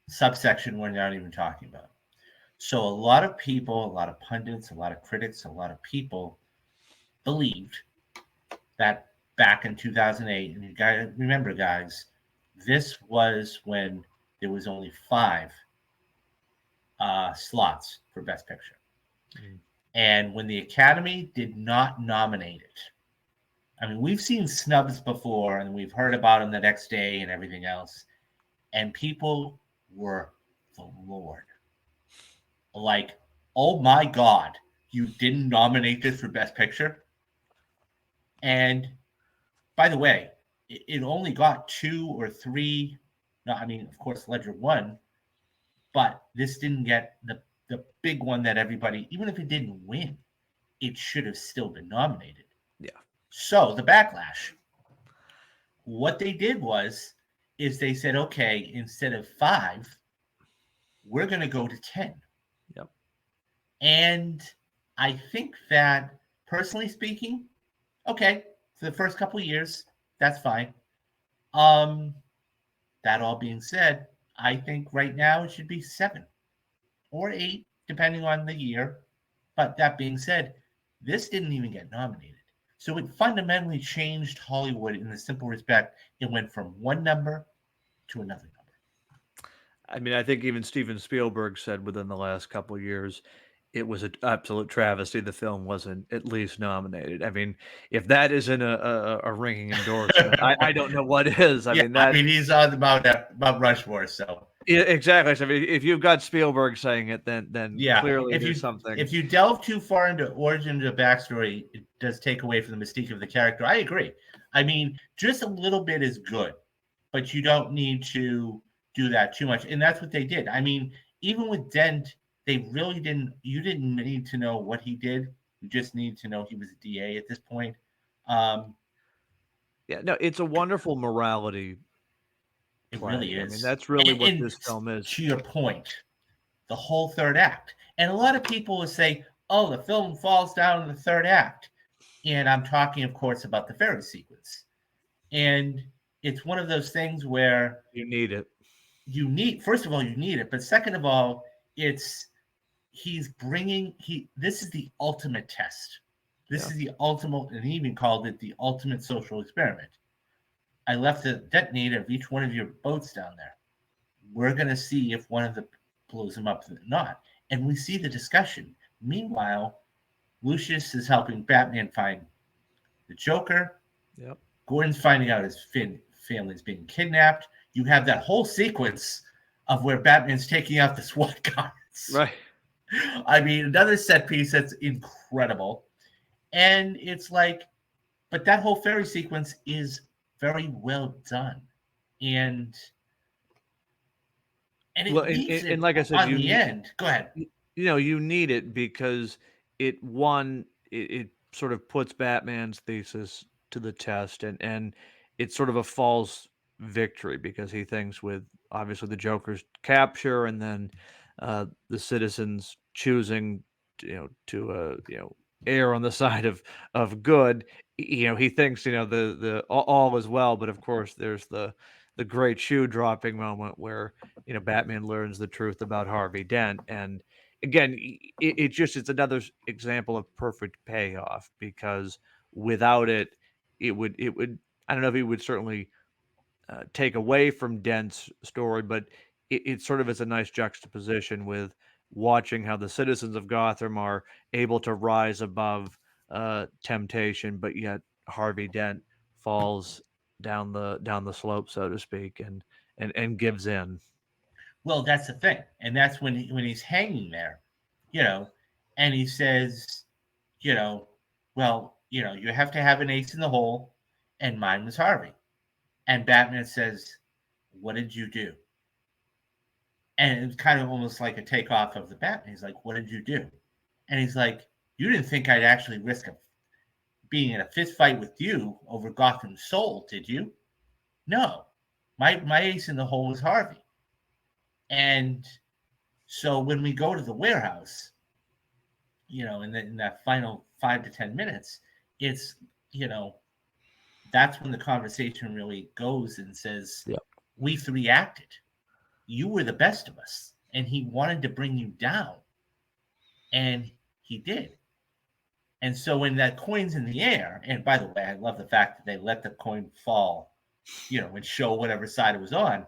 subsection we're not even talking about. So a lot of people, a lot of pundits, a lot of critics, a lot of people believed that back in 2008, and you got to remember, guys, this was when there was only five slots for Best Picture, Mm. and when the Academy did not nominate it. I mean, we've seen snubs before, and we've heard about them the next day and everything else, and people were floored. Like, oh my God, you didn't nominate this for Best Picture? And by the way, it only got 2 or 3. No, I mean, of course, Ledger won, but this didn't get the big one that everybody, even if it didn't win, it should have still been nominated. Yeah. So the backlash, what they did is they said, okay, instead of 5, we're going to go to 10. Yep. And I think that, personally speaking, okay, for the first couple of years, that's fine. That all being said, I think right now it should be 7 or 8, depending on the year. But that being said, this didn't even get nominated. So it fundamentally changed Hollywood in the simple respect it went from one number to another number. I mean, I think even Steven Spielberg said within the last couple of years, it was an absolute travesty the film wasn't at least nominated. I mean, if that isn't a ringing endorsement, I don't know what is. I Yeah, mean, I that mean he's on Mount Rushmore, so yeah, exactly. So if you've got Spielberg saying it, then yeah. clearly there's something. If you delve too far into origin to backstory, it does take away from the mystique of the character. I agree. I mean, just a little bit is good, but you don't need to do that too much. And that's what they did. I mean, even with Dent, they really didn't. You didn't need to know what he did. You just need to know he was a DA at this point. Um, Yeah, no, it's a wonderful morality it really play. I mean, is. that's really what And this film is. to your point, the whole third act. And a lot of people will say, oh, the film falls down in the third act. And I'm talking, of course, about the ferry sequence. And it's one of those things where You need it. first of all, you need it. But second of all, this is the ultimate test. This is the ultimate, and he even called it the ultimate social experiment. I left the detonator of each one of your boats down there. We're going to see if one of them blows them up or not. And we see the discussion. Meanwhile, Lucius is helping Batman find the Joker. Yep. Gordon's finding out his family's being kidnapped. You have that whole sequence of where Batman's taking out the SWAT cars. Right. I mean, another set piece that's incredible. And it's like, but that whole ferry sequence is very well done. And it Well, leaves it and like I said, on the end. Go ahead. you need it because it sort of puts Batman's thesis to the test, and it's sort of a false victory because he thinks with obviously the Joker's capture and then the citizens choosing to err on the side of good. He thinks the all is well, but of course there's the great shoe dropping moment where Batman learns the truth about Harvey Dent. And again, it's another example of perfect payoff because without it, it would I don't know if it would certainly take away from Dent's story, but it sort of is a nice juxtaposition with watching how the citizens of Gotham are able to rise above temptation, but yet Harvey Dent falls down the slope, so to speak, and gives in. Well, that's the thing. And that's when he's hanging there, you know, and he says, you know, well, you have to have an ace in the hole, and mine was Harvey. And Batman says, what did you do? And it's kind of almost like a takeoff of the Batman. He's like, what did you do? And he's like, you didn't think I'd actually risk being in a fist fight with you over Gotham's soul, did you? No. My ace in the hole was Harvey. And so when we go to the warehouse, in that final 5 to 10 minutes, it's, that's when the conversation really goes and says, Yeah. we 3 acted. You were the best of us. And he wanted to bring you down. And he did. And so when that coin's in the air, and by the way, I love the fact that they let the coin fall, and show whatever side it was on.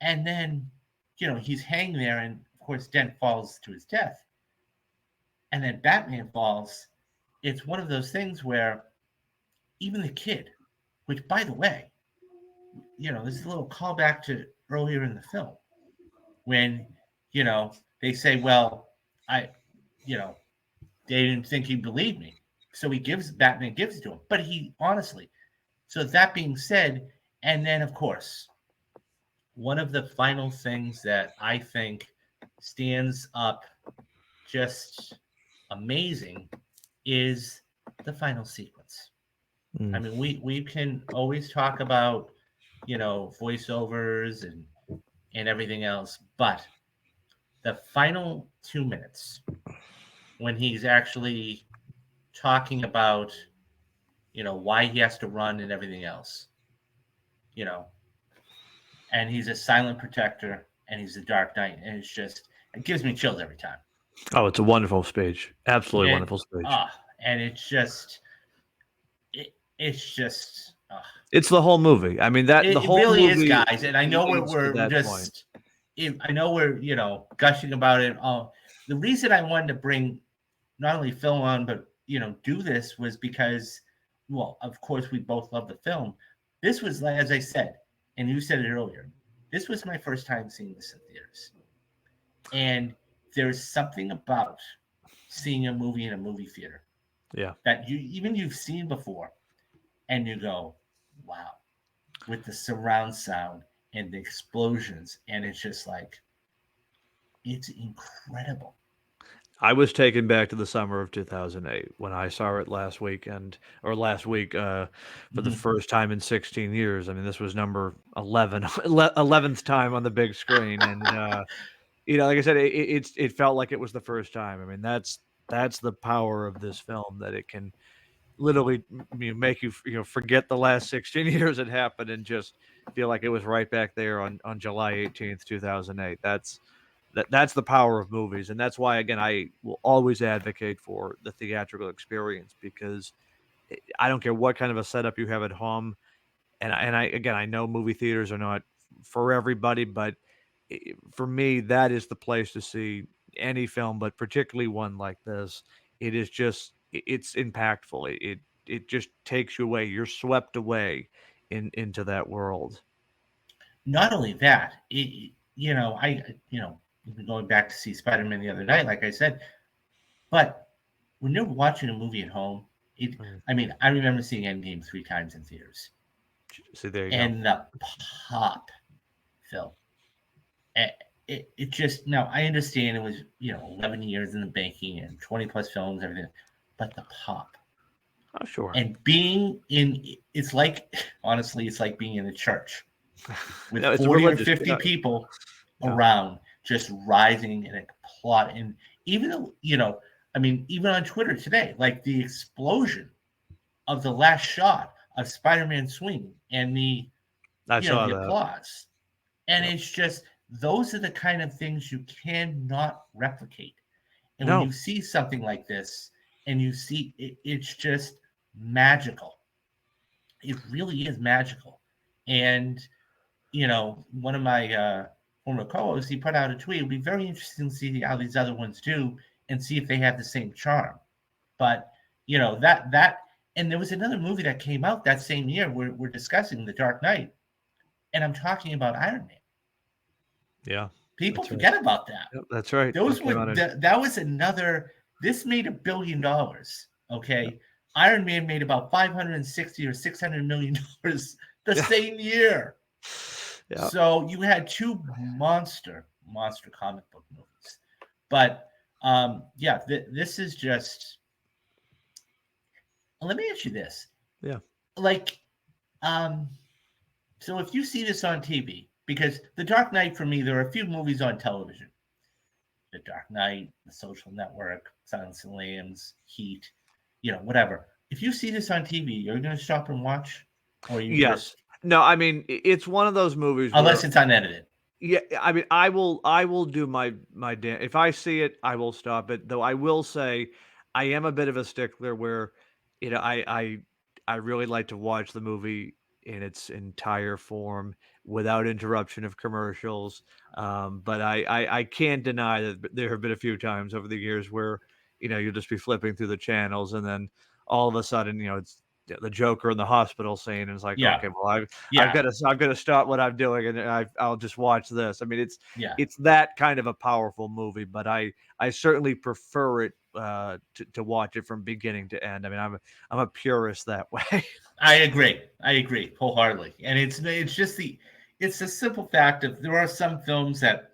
And then, he's hanging there, and of course, Dent falls to his death. And then Batman falls. It's one of those things where even the kid, which by the way, this is a little callback to earlier in the film when, they say, well, they didn't think he'd believe me. So Batman gives it to him. But he honestly, so that being said, and then of course, one of the final things that I think stands up just amazing is the final sequence. I mean, we can always talk about, voiceovers and everything else, but the final 2 minutes when he's actually talking about, why he has to run and everything else, you know, and he's a silent protector and he's the Dark Knight, and it gives me chills every time. Oh, it's a wonderful speech. Absolutely And wonderful speech. and it's just It's the whole movie. I mean, the it whole really is, movie guys. And I know leads to we're that point. just I know we're gushing about it. The reason I wanted to bring not only film on, but do this was because, well, of course we both love the film. This was, as I said, and you said it earlier, this was my first time seeing this in theaters, and there's something about seeing a movie in a movie theater Yeah. that you've seen before, and you go, wow, with the surround sound and the explosions, and it's just like, it's incredible. I was taken back to the summer of 2008 when I saw it last weekend or last week for the first time in 16 years. I mean, this was number 11, 11th time on the big screen. And, like I said, it felt like it was the first time. I mean, that's the power of this film, that it can literally make you forget the last 16 years it happened and just feel like it was right back there on July 18th, 2008. That's the power of movies, and that's why, again, I will always advocate for the theatrical experience, because I don't care what kind of a setup you have at home, and I know movie theaters are not for everybody, but for me, that is the place to see any film, but particularly one like this. It is just it's impactful. It just takes you away. You're swept away into that world. Not only that, even going back to see Spider-Man the other night, like I said, but when you're watching a movie at home, I mean, I remember seeing Endgame 3 times in theaters, See, there you go. and the pop, Phil. It just, now I understand it was 11 years in the banking and 20 plus films, everything, but the pop. Oh, sure. And being in, it's like, honestly, it's like being in a church with No, it's 40 or religious. 50 people around, just rising and applauding. And even though, I mean, even on Twitter today, like the explosion of the last shot of Spider-Man swinging and I saw the that. applause. And it's just, those are the kind of things you cannot replicate. And when No. you see something like this and you see it, it's just magical. It really is magical. And, one of my former co-hosts, he put out a tweet. It'd be very interesting to see how these other ones do and see if they have the same charm. But, and there was another movie that came out that same year. We're discussing The Dark Knight, and I'm talking about Iron Man. Yeah. People forget about that. Yep, that's right. That was another. This made $1 billion. Okay, yep. Iron Man made about 560 or 600 million dollars the same year. Yep. So you had two monster comic book movies, but this is just. Let me ask you this. Yeah. Like, so if you see this on TV, because The Dark Knight, for me, there are a few movies on television. The Dark Knight, The Social Network, Silence of the Lambs, Heat, whatever. If you see this on TV, are you going to stop and watch? Or yes. No, I mean, it's one of those movies. Unless it's unedited. Yeah, I mean, I will do my if I see it, I will stop it. Though I will say, I am a bit of a stickler where, I really like to watch the movie in its entire form without interruption of commercials. But I can't deny that there have been a few times over the years where, you'll just be flipping through the channels and then all of a sudden, it's the Joker in the hospital scene, and it's like, Yeah, okay, well, yeah, I've got to stop what I'm doing, and I'll just watch this. I mean, yeah. it's that kind of a powerful movie, but I certainly prefer it to watch it from beginning to end. I mean, I'm a purist that way. I agree. I agree wholeheartedly. And it's just it's the simple fact of there are some films that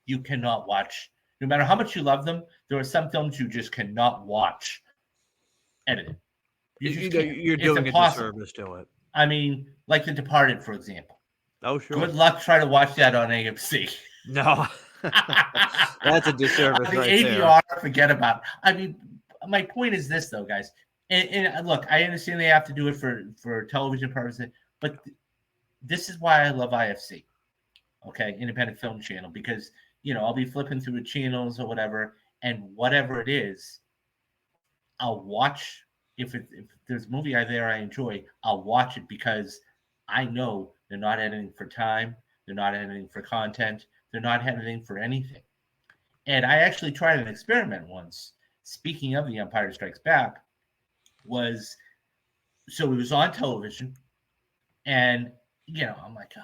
you cannot watch, no matter how much you love them. There are some films you just cannot watch edited. You just can't. You're It's doing a impossible. disservice to it. I mean, like The Departed, for example. Oh, sure. Good luck trying to watch that on AMC. No, that's a disservice The right there. ADR, forget about it. I mean, my point is this, though, guys. And look, I understand they have to do it for television purposes, but this is why I love IFC, okay, Independent Film Channel, because I'll be flipping through the channels or whatever, and whatever it is, I'll watch. If there's a movie there I enjoy, I'll watch it because I know they're not editing for time, they're not editing for content, they're not editing for anything. And I actually tried an experiment once. Speaking of The Empire Strikes Back, was so it was on television, and I'm like, oh,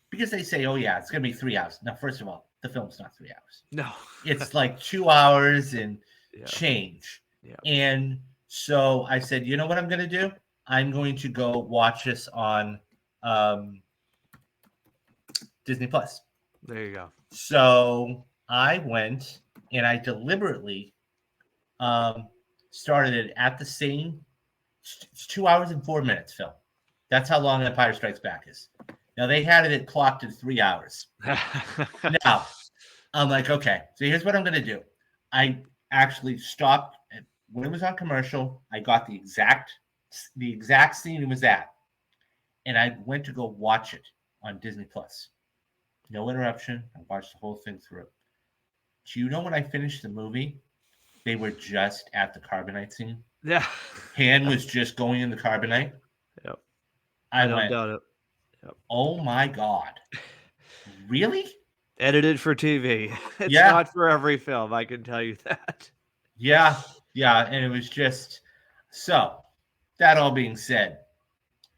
because they say, oh yeah, it's gonna be 3 hours. Now, first of all, the film's not 3 hours. No, It's like 2 hours and yeah, change. yeah. And so I said, you know what I'm gonna do? I'm going to go watch this on Disney Plus. There you go. So I went and I deliberately started it at the same. It's 2 hours and 4 minutes, Phil. That's how long Empire Strikes Back is. Now they had it clocked at 3 hours. Now I'm like, okay, so here's what I'm going to do. I actually stopped when it was on commercial. I got the exact scene it was at, and I went to go watch it on Disney Plus. No interruption. I watched the whole thing through. Do you know when I finished the movie? They were just at the carbonite scene. Yeah. Han was just going in the carbonite. Yep. I don't went, doubt it. Yep. Oh my God. Really? Edited for TV. It's Yeah. not for every film, I can tell you that. Yeah. Yeah. And it was just so. That all being said,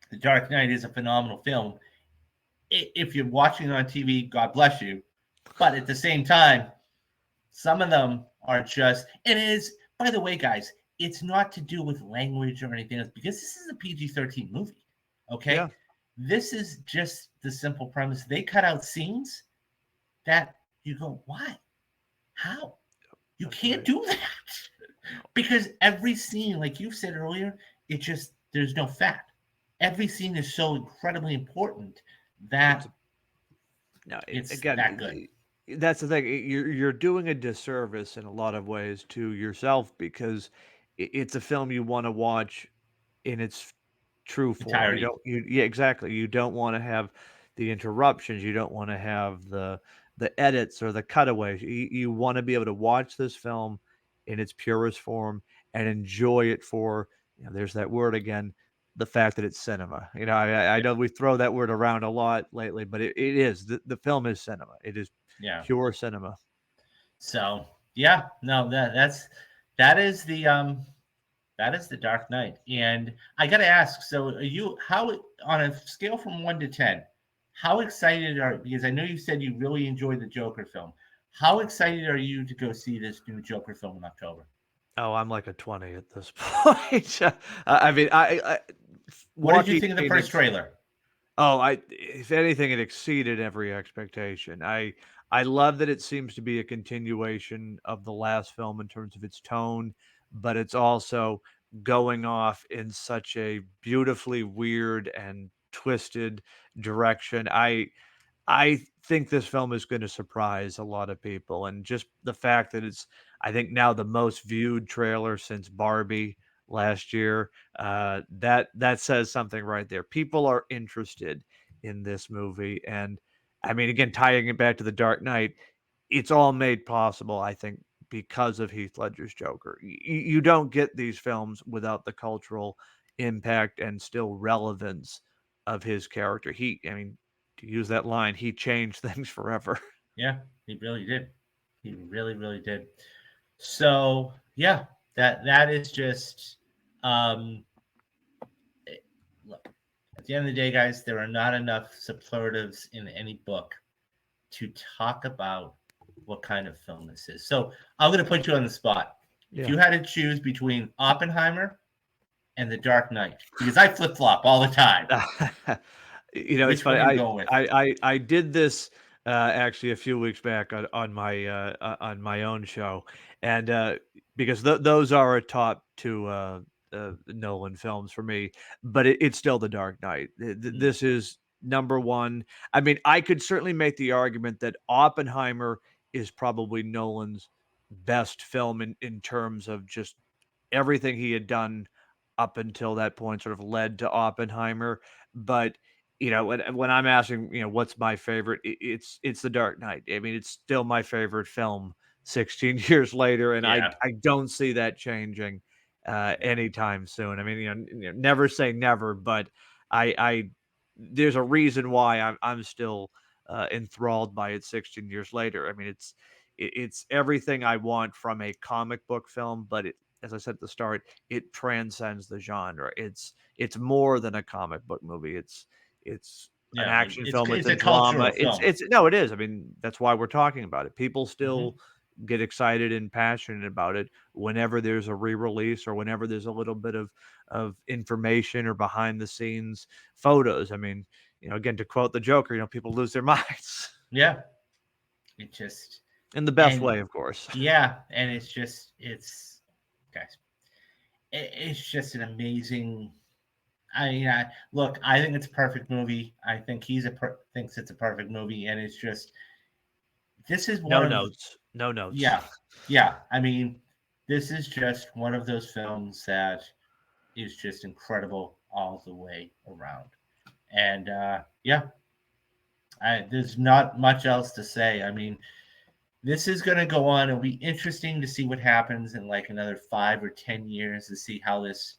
The Dark Knight is a phenomenal film. If you're watching it on TV, God bless you. But at the same time, some of them are just, and it is, by the way, guys, it's not to do with language or anything else because this is a PG-13 movie. Okay. Yeah. This is just the simple premise. They cut out scenes that you go, why? How? You That's can't right. do that. Because every scene, like you said earlier, there's no fat. Every scene is so incredibly important that it's again, that good. That's the thing. You're doing a disservice in a lot of ways to yourself because it's a film you want to watch in its true form. Entirety. Yeah, exactly. You don't want to have the interruptions. You don't want to have the edits or the cutaways. You want to be able to watch this film in its purest form and enjoy it for, there's that word again, the fact that it's cinema. I know we throw that word around a lot lately, but it is the film is cinema. It is pure cinema. So yeah, no, that is the Dark Knight. And I got to ask, so are you, how, on a scale from 1 to 10, how excited because I know you said you really enjoyed the Joker film. How excited are you to go see this new Joker film in October? Oh, I'm like a 20 at this point. I mean, What did you think of the first trailer? Oh, if anything, it exceeded every expectation. I love that it seems to be a continuation of the last film in terms of its tone, but it's also going off in such a beautifully weird and twisted direction. I think this film is going to surprise a lot of people, and just the fact that it's, I think, now the most viewed trailer since Barbie last year. That says something right there. People are interested in this movie, and I mean, again, tying it back to the Dark Knight, it's all made possible, I think, because of Heath Ledger's Joker. You don't get these films without the cultural impact and still relevance of his character. I mean, to use that line, he changed things forever. Yeah, he really did. He really, really did. So yeah, that is just At the end of the day, guys, there are not enough superlatives in any book to talk about what kind of film this is. So I'm going to put you on the spot. If Yeah. you had to choose between Oppenheimer and The Dark Knight, because I flip flop all the time, It's which one funny. are you going with? I did this actually a few weeks back on my own show, and because those are a top two Nolan films for me, but it's still The Dark Knight. Mm, This is number one. I mean, I could certainly make the argument that Oppenheimer is probably Nolan's best film in terms of just everything he had done up until that point sort of led to Oppenheimer. But when I'm asking, what's my favorite, it's The Dark Knight. I mean, it's still my favorite film 16 years later, and I yeah, I don't see that changing anytime soon. I mean, never say never, but I there's a reason why I'm still enthralled by it 16 years later. I mean, it's everything I want from a comic book film, but as I said at the start, it transcends the genre. It's more than a comic book movie. It's an yeah. I mean, action film. It's it's a a drama. cultural It's film. it's no, it is. I mean, that's why we're talking about it. People Hmm. still get excited and passionate about it whenever there's a re-release or whenever there's a little bit of information or behind the scenes photos. I mean, again, to quote the Joker, people lose their minds Yeah, it just in the best and way, of course. yeah, and it's guys, it's just an amazing. Look, I think it's a perfect movie. I think thinks it's a perfect movie, and it's just this is one No of notes. No notes. yeah, yeah. I mean, this is just one of those films that is just incredible all the way around. And yeah, there's not much else to say. I mean, this is going to go on. It'll be interesting to see what happens in like another 5 or 10 years to see how this,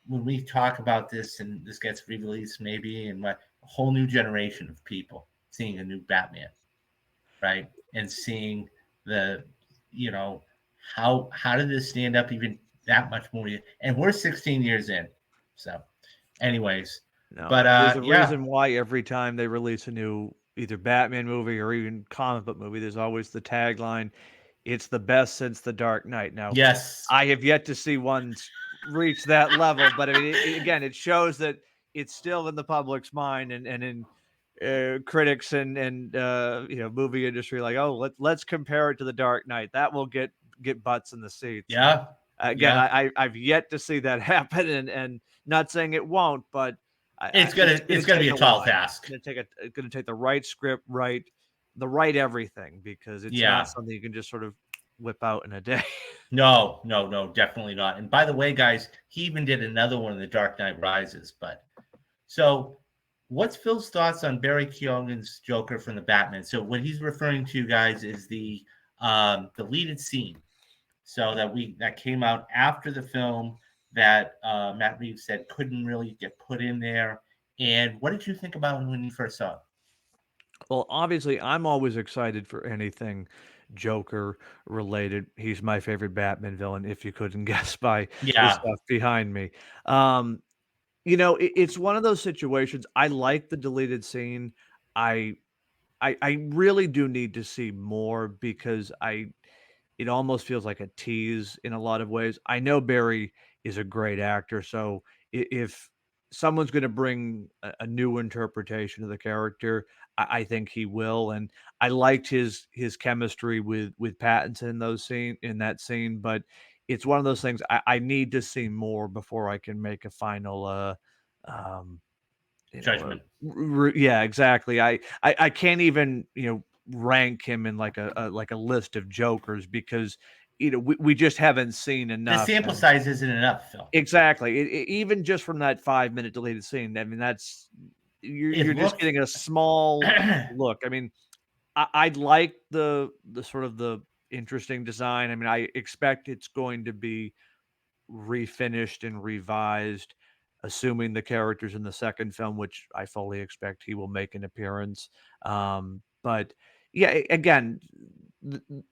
when we talk about this and this gets re-released, maybe in a whole new generation of people seeing a new Batman, right? And seeing the, you know, how did this stand up even that much more? And we're 16 years in, so, anyways, No, but there's a yeah, reason why every time they release a new either Batman movie or even comic book movie, there's always the tagline, "It's the best since The Dark Knight." Now, yes, I have yet to see one reach that level, but I mean, again, it shows that it's still in the public's mind and in critics and movie industry. Like, oh, let's compare it to The Dark Knight. That will get butts in the seats. And yeah, again, yeah. I've yet to see that happen, and not saying it won't, but it's It's going to gonna be take a a tall while. task. It's going to take the right script, the right everything, because it's not Yeah. something you can just sort of whip out in a day. No, no, no, definitely not. And by the way, guys, he even did another one in The Dark Knight Rises. But so, what's Phil's thoughts on Barry Keoghan's Joker from the Batman? So, what he's referring to, guys, is the deleted scene. So that came out after the film that Matt Reeves said couldn't really get put in there. And what did you think about it when you first saw it? Well, obviously, I'm always excited for anything Joker related. He's my favorite Batman villain, if you couldn't guess by the Yeah, stuff behind me. Um, it's one of those situations. I like the deleted scene. I I really do need to see more because it almost feels like a tease in a lot of ways. I know Barry is a great actor, so if someone's going to bring a new interpretation of the character, I think he will. And I liked his chemistry with Pattinson in that scene, but it's one of those things I need to see more before I can make a final um, Judgment. yeah, exactly. I can't even, rank him in like a list of jokers because, we just haven't seen The enough. sample And size isn't enough, Phil. exactly. Even just from that 5-minute deleted scene, I mean, that's It you're just looked getting a small look. I mean, I like the sort of the interesting design. I mean, I expect it's going to be refinished and revised, assuming the characters in the second film, which I fully expect he will make an appearance. But yeah, again,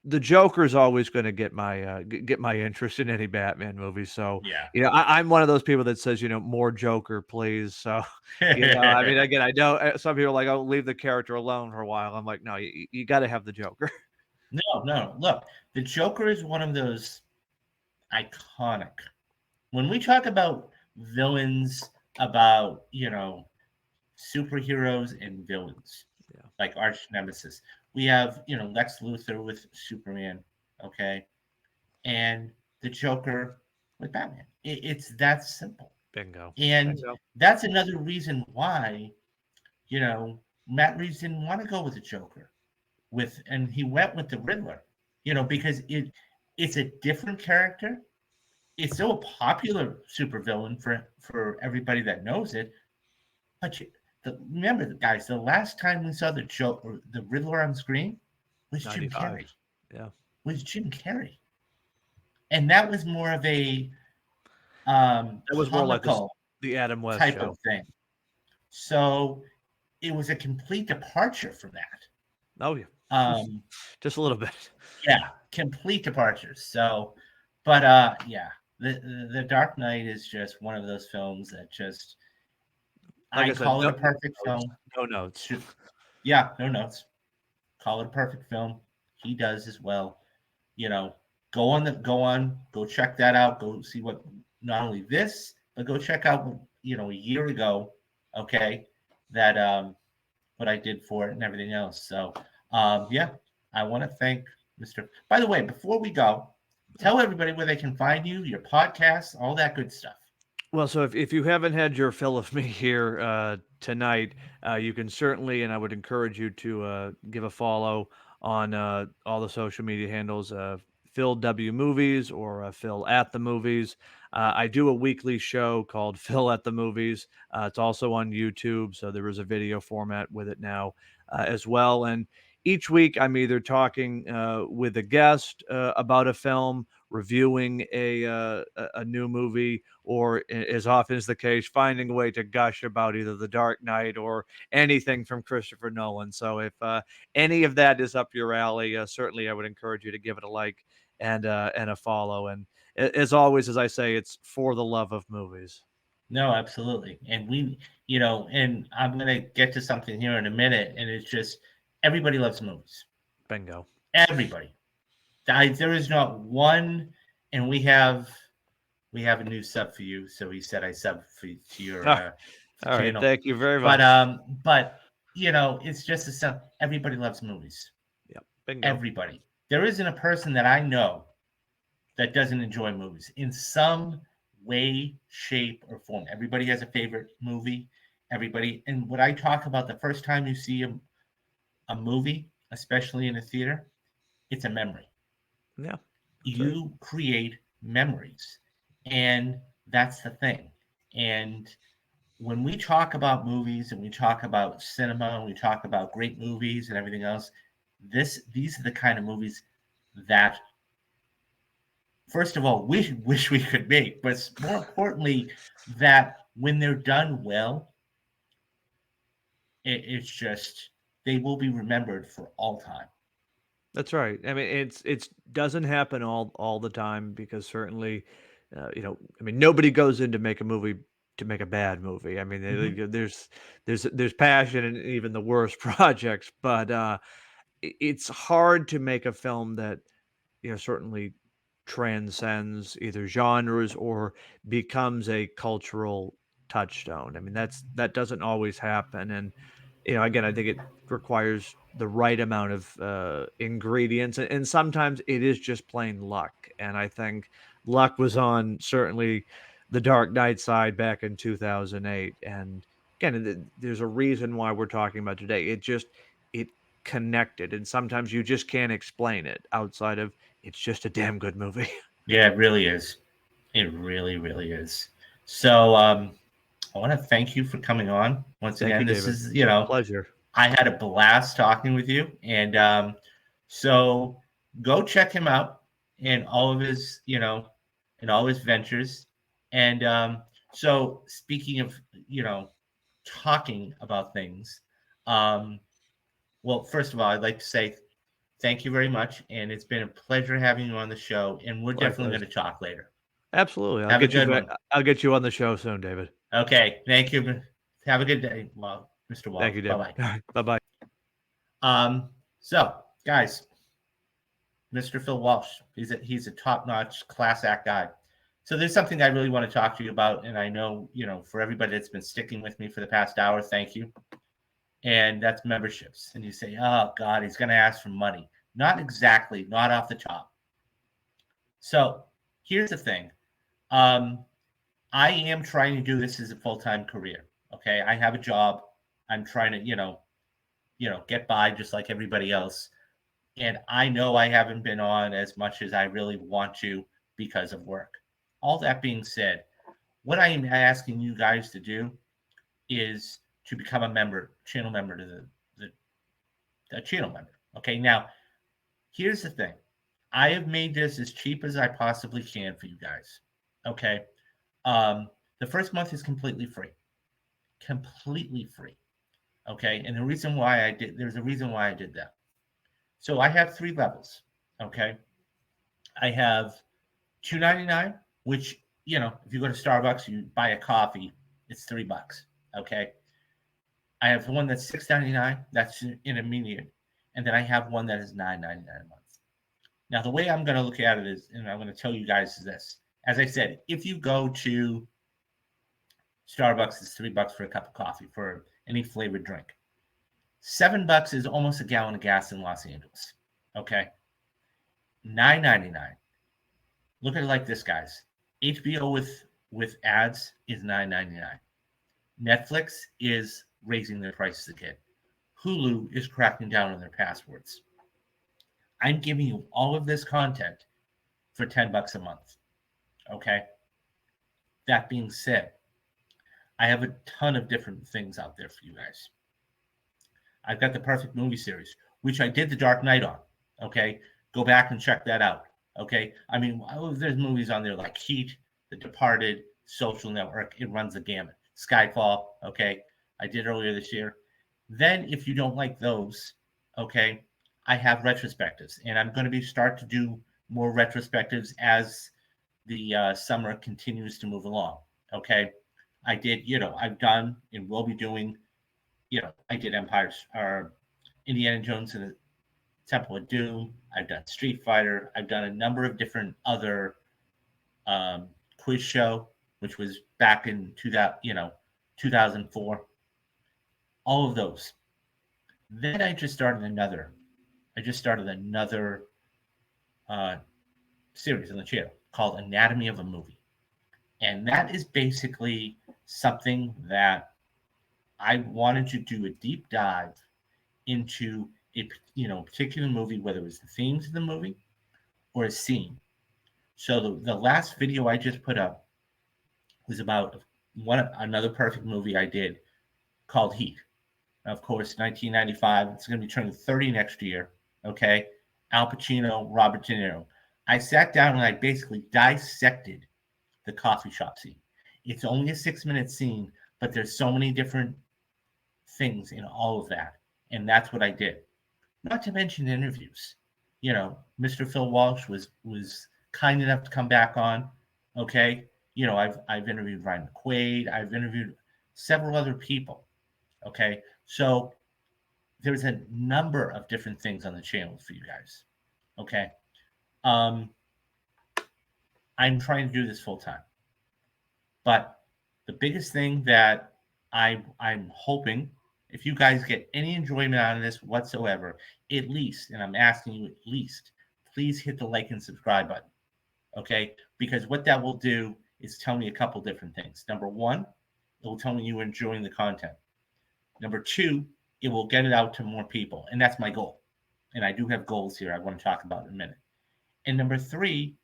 the Joker's always going to get my get my interest in any Batman movie. So Yeah. I'm one of those people that says more Joker, please. So I mean, again, I know some people are like, "Oh, leave the character alone for a while." I'm like, no, you got to have the Joker. No. Look, the Joker is one of those iconic. When we talk about villains, about superheroes and villains, Yeah, like arch nemesis, we have Lex Luthor with Superman, okay, and the Joker with Batman. It's that simple, bingo, and bingo. that's another reason why Matt Reeves didn't want to go with the Joker and he went with the Riddler, because it's a different character. It's still a popular supervillain for everybody that knows it. But remember, guys, the last time we saw the Riddler on screen was Jim 95. Carrey. Yeah, Was Jim Carrey, and that was more of a that was more like comical the Adam West type show. of thing. So it was a complete departure from that. Oh yeah, Um, just a little bit. yeah, complete departures. So, but yeah, the Dark Knight is just one of those films that just Like I I said, call it a perfect notes, film. no notes. Yeah, no notes. Call it a perfect film. He does as well. You know, go check that out. Go see what not only this, but go check out a year ago. Okay, that what I did for it and everything else. So yeah, I want to thank Mr. By the way, before we go, tell everybody where they can find you, your podcast, all that good stuff. Well, so if you haven't had your fill of me here tonight, you can certainly, and I would encourage you to give a follow on all the social media handles, Phil W Movies or Phil at the Movies. I do a weekly show called Phil at the Movies. It's also on YouTube, so there is a video format with it now as well. And each week, I'm either talking with a guest about a film, reviewing a new movie, or as often is the case, finding a way to gush about either The Dark Knight or anything from Christopher Nolan. So if any of that is up your alley, certainly I would encourage you to give it a like and a follow. And as always, as I say, it's for the love of movies. No, absolutely. And and I'm going to get to something here in a minute. And it's just everybody loves movies. Bingo. Everybody. There is not one, and we have a new sub for you. So he said I sub to your Ah, all right. channel. Thank you very But much. it's just a sub. Everybody loves movies. Yep. Bingo. Everybody. There isn't a person that I know that doesn't enjoy movies in some way, shape, or form. Everybody has a favorite movie. Everybody, and what I talk about the first time you see a movie, especially in a theater, it's a memory. Yeah. That's right. You create memories, and that's the thing. And when we talk about movies and we talk about cinema and we talk about great movies and everything else, these are the kind of movies that first of all, we wish we could make, but more importantly, that when they're done well, it's just they will be remembered for all time. That's right. I mean, it's doesn't happen all the time because certainly, I mean, nobody goes in to make a movie to make a bad movie. I mean, Mm-hmm. there's passion in even the worst projects, but it's hard to make a film that certainly transcends either genres or becomes a cultural touchstone. I mean, that doesn't always happen, and again, I think it requires the right amount of ingredients, and sometimes it is just plain luck. And I think luck was on certainly the Dark Knight side back in 2008. And again, there's a reason why we're talking about today. It connected, and sometimes you just can't explain it outside of it's just a damn good movie. Yeah, it really is. It really, really is. So I want to thank you for coming on once Thank you, again. This David. is, Pleasure. I had a blast talking with you, and so go check him out in all of his, in all his ventures. And so speaking of, talking about things, um, well, first of all, I'd like to say Thank you very much. And it's been a pleasure having you on the show. And we're definitely Likewise. going to talk later. Absolutely. Have a good one. I'll get you on the show soon, David. Okay. Thank you. Have a good day. Well, Mr. Walsh. Thank you, David. Bye-bye. Bye-bye. So, guys, Mr. Phil Walsh, he's a top-notch class act guy. So there's something I really want to talk to you about. And I know, for everybody that's been sticking with me for the past hour, thank you. And that's memberships. And you say, oh, God, he's going to ask for money. Not exactly, not off the top. So here's the thing. I am trying to do this as a full-time career. Okay. I have a job. I'm trying to, get by just like everybody else. And I know I haven't been on as much as I really want to because of work. All that being said, what I am asking you guys to do is to become a channel member to the channel member. Okay. Now, here's the thing. I have made this as cheap as I possibly can for you guys. Okay. The first month is completely free. Completely free. Okay. And there's a reason why I did that. So I have 3 levels. Okay. I have $2.99, which, if you go to Starbucks, you buy a coffee, it's $3. Okay. I have one that's $6.99. That's intermediate. And then I have one that is $9.99 a month. Now, the way I'm going to look at it is, and I'm going to tell you guys is this. As I said, if you go to Starbucks, it's $3 for a cup of coffee for any flavored drink. $7 is almost a gallon of gas in Los Angeles. Okay. $9.99. Look at it like this, guys. HBO with ads is $9.99. Netflix is raising their prices again. Hulu is cracking down on their passwords. I'm giving you all of this content for $10 a month. Okay. That being said, I have a ton of different things out there for you guys. I've got the Perfect Movie Series, which I did The Dark Knight on. Okay. Go back and check that out. Okay. I mean, there's movies on there like Heat, The Departed, Social Network. It runs the gamut. Skyfall. Okay. I did earlier this year. Then if you don't like those, okay, I have retrospectives, and I'm going to start to do more retrospectives as the summer continues to move along. Okay. I did, I've done and will be doing, I did Indiana Jones and the Temple of Doom. I've done Street Fighter. I've done a number of different other quiz show, which was back in 2004. All of those. Then I just started another series on the channel called Anatomy of a Movie. And that is basically something that I wanted to do a deep dive into a particular movie, whether it was the themes of the movie or a scene. So the last video I just put up was about another perfect movie I did called Heat. Of course, 1995. It's going to be turning 30 next year. Okay. Al Pacino, Robert De Niro. I sat down and I basically dissected the coffee shop scene. It's only a 6-minute scene, but there's so many different things in all of that. And that's what I did. Not to mention interviews. Mr. Phil Walsh was kind enough to come back on. Okay. I've interviewed Ryan McQuaid. I've interviewed several other people. Okay. So there's a number of different things on the channel for you guys. Okay. I'm trying to do this full time. But the biggest thing that I'm hoping, if you guys get any enjoyment out of this whatsoever, at least, and I'm asking you at least, please hit the like and subscribe button. Okay? Because what that will do is tell me a couple different things. Number one, it will tell me you're enjoying the content. Number two, it will get it out to more people. And that's my goal. And I do have goals here I want to talk about in a minute. And number three,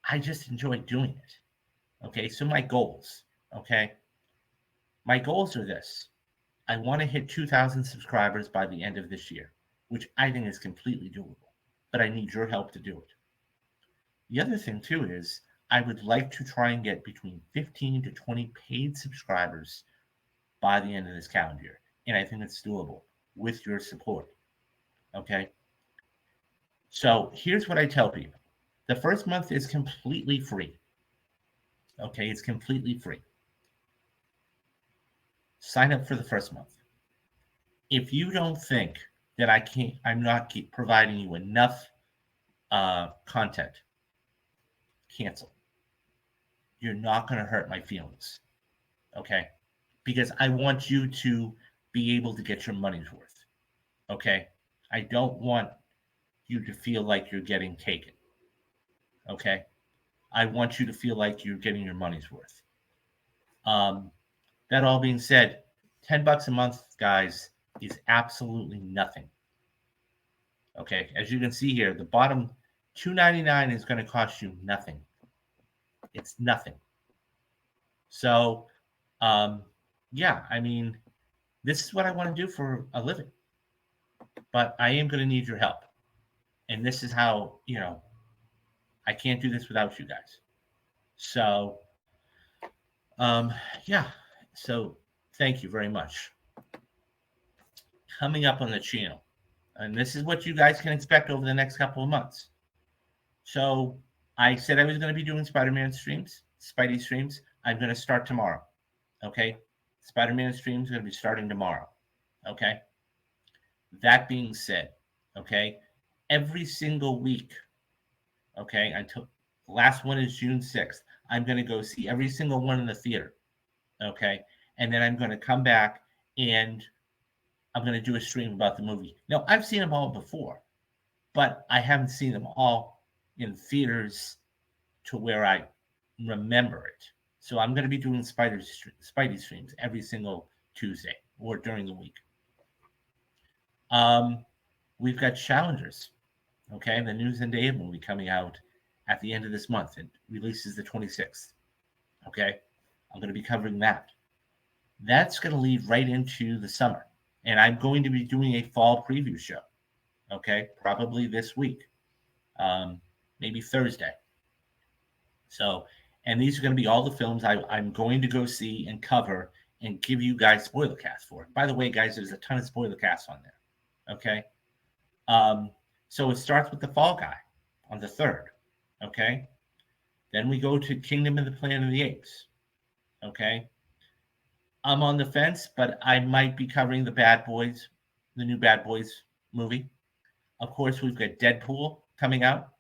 I just enjoy doing it. Okay, so my goals. Okay, my goals are this. I want to hit 2,000 subscribers by the end of this year, which I think is completely doable. But I need your help to do it. The other thing, too, is I would like to try and get between 15 to 20 paid subscribers by the end of this calendar year. And I think it's doable with your support. Okay. So here's what I tell people. The first month is completely free. Okay, it's completely free. Sign up for the first month. If you don't think that I'm not providing you enough content, cancel. You're not going to hurt my feelings. Okay, because I want you to be able to get your money's worth. Okay, I don't want you to feel like you're getting taken. Okay, I want you to feel like you're getting your money's worth. That all being said, $10 a month, guys, is absolutely nothing. Okay, as you can see here, the bottom $2.99 is going to cost you nothing. It's nothing. So, yeah, I mean, this is what I want to do for a living, but I am going to need your help. And this is how, I can't do this without you guys. So, yeah, so thank you very much. Coming up on the channel, and this is what you guys can expect over the next couple of months. So I said I was going to be doing Spider-Man streams, Spidey streams. I'm going to start tomorrow. Okay. Spider-Man streams are going to be starting tomorrow. Okay. That being said, okay, every single week, okay, until the last one is June 6th, I'm going to go see every single one in the theater. Okay. And then I'm going to come back and I'm going to do a stream about the movie. Now, I've seen them all before, but I haven't seen them all in theaters to where I remember it. So I'm going to be doing Spidey streams every single Tuesday or during the week. We've got Challengers. Okay, the News and Dave movie coming out at the end of this month. It releases the 26th. Okay, I'm going to be covering that. That's going to lead right into the summer. And I'm going to be doing a fall preview show. Okay, probably this week, maybe Thursday. So, and these are going to be all the films I'm going to go see and cover and give you guys spoiler cast for. By the way, guys, there's a ton of spoiler casts on there. Okay. So it starts with The Fall Guy on the 3rd. Okay. Then we go to Kingdom of the Planet of the Apes. Okay. I'm on the fence, but I might be covering the Bad Boys, the new Bad Boys movie. Of course, we've got Deadpool coming out,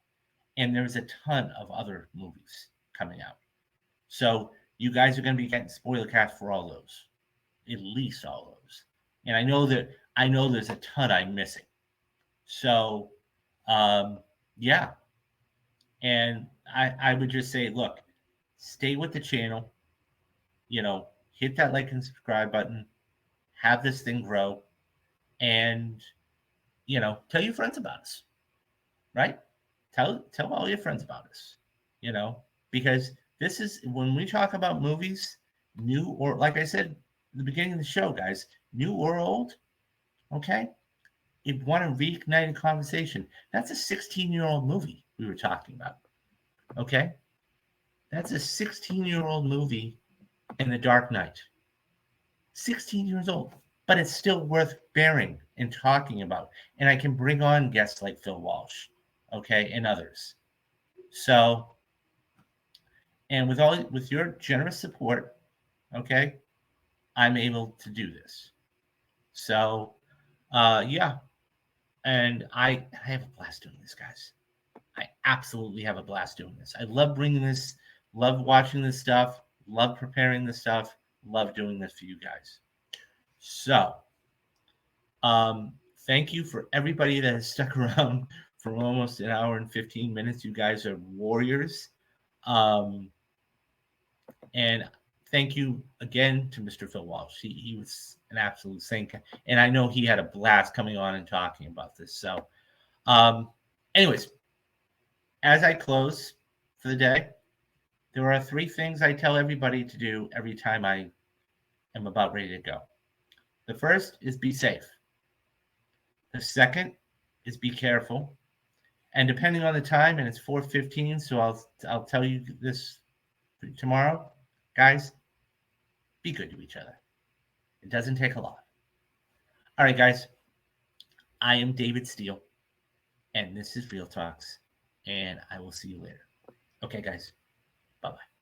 and there's a ton of other movies coming out. So you guys are going to be getting spoiler cast for all those, at least all those. And I know there's a ton I'm missing. So, yeah. And I would just say, look, stay with the channel. Hit that like and subscribe button. Have this thing grow, and tell your friends about us. Right? Tell all your friends about us. Because this is when we talk about movies, new or like I said at the beginning of the show, guys, new or old, okay? You want to reignite a conversation. That's a 16-year-old movie we were talking about. Okay? That's a 16-year-old movie in The Dark Knight. 16 years old. But it's still worth bearing and talking about. And I can bring on guests like Phil Walsh, okay, and others. So, and with your generous support, okay, I'm able to do this. So, yeah, and I have a blast doing this, guys. I absolutely have a blast doing this. I love bringing this, love watching this stuff, love preparing this stuff, love doing this for you guys. So, thank you for everybody that has stuck around for almost an hour and 15 minutes. You guys are warriors. And thank you again to Mr. Phil Walsh. He was an absolute saint. And I know he had a blast coming on and talking about this. So, anyways, as I close for the day, there are 3 things I tell everybody to do every time I am about ready to go. The first is be safe. The second is be careful. And depending on the time, and it's 4:15, so I'll tell you this tomorrow, guys, be good to each other. It doesn't take a lot. All right, guys. I am David Steele. And this is Real Talks. And I will see you later. Okay, guys. Bye bye.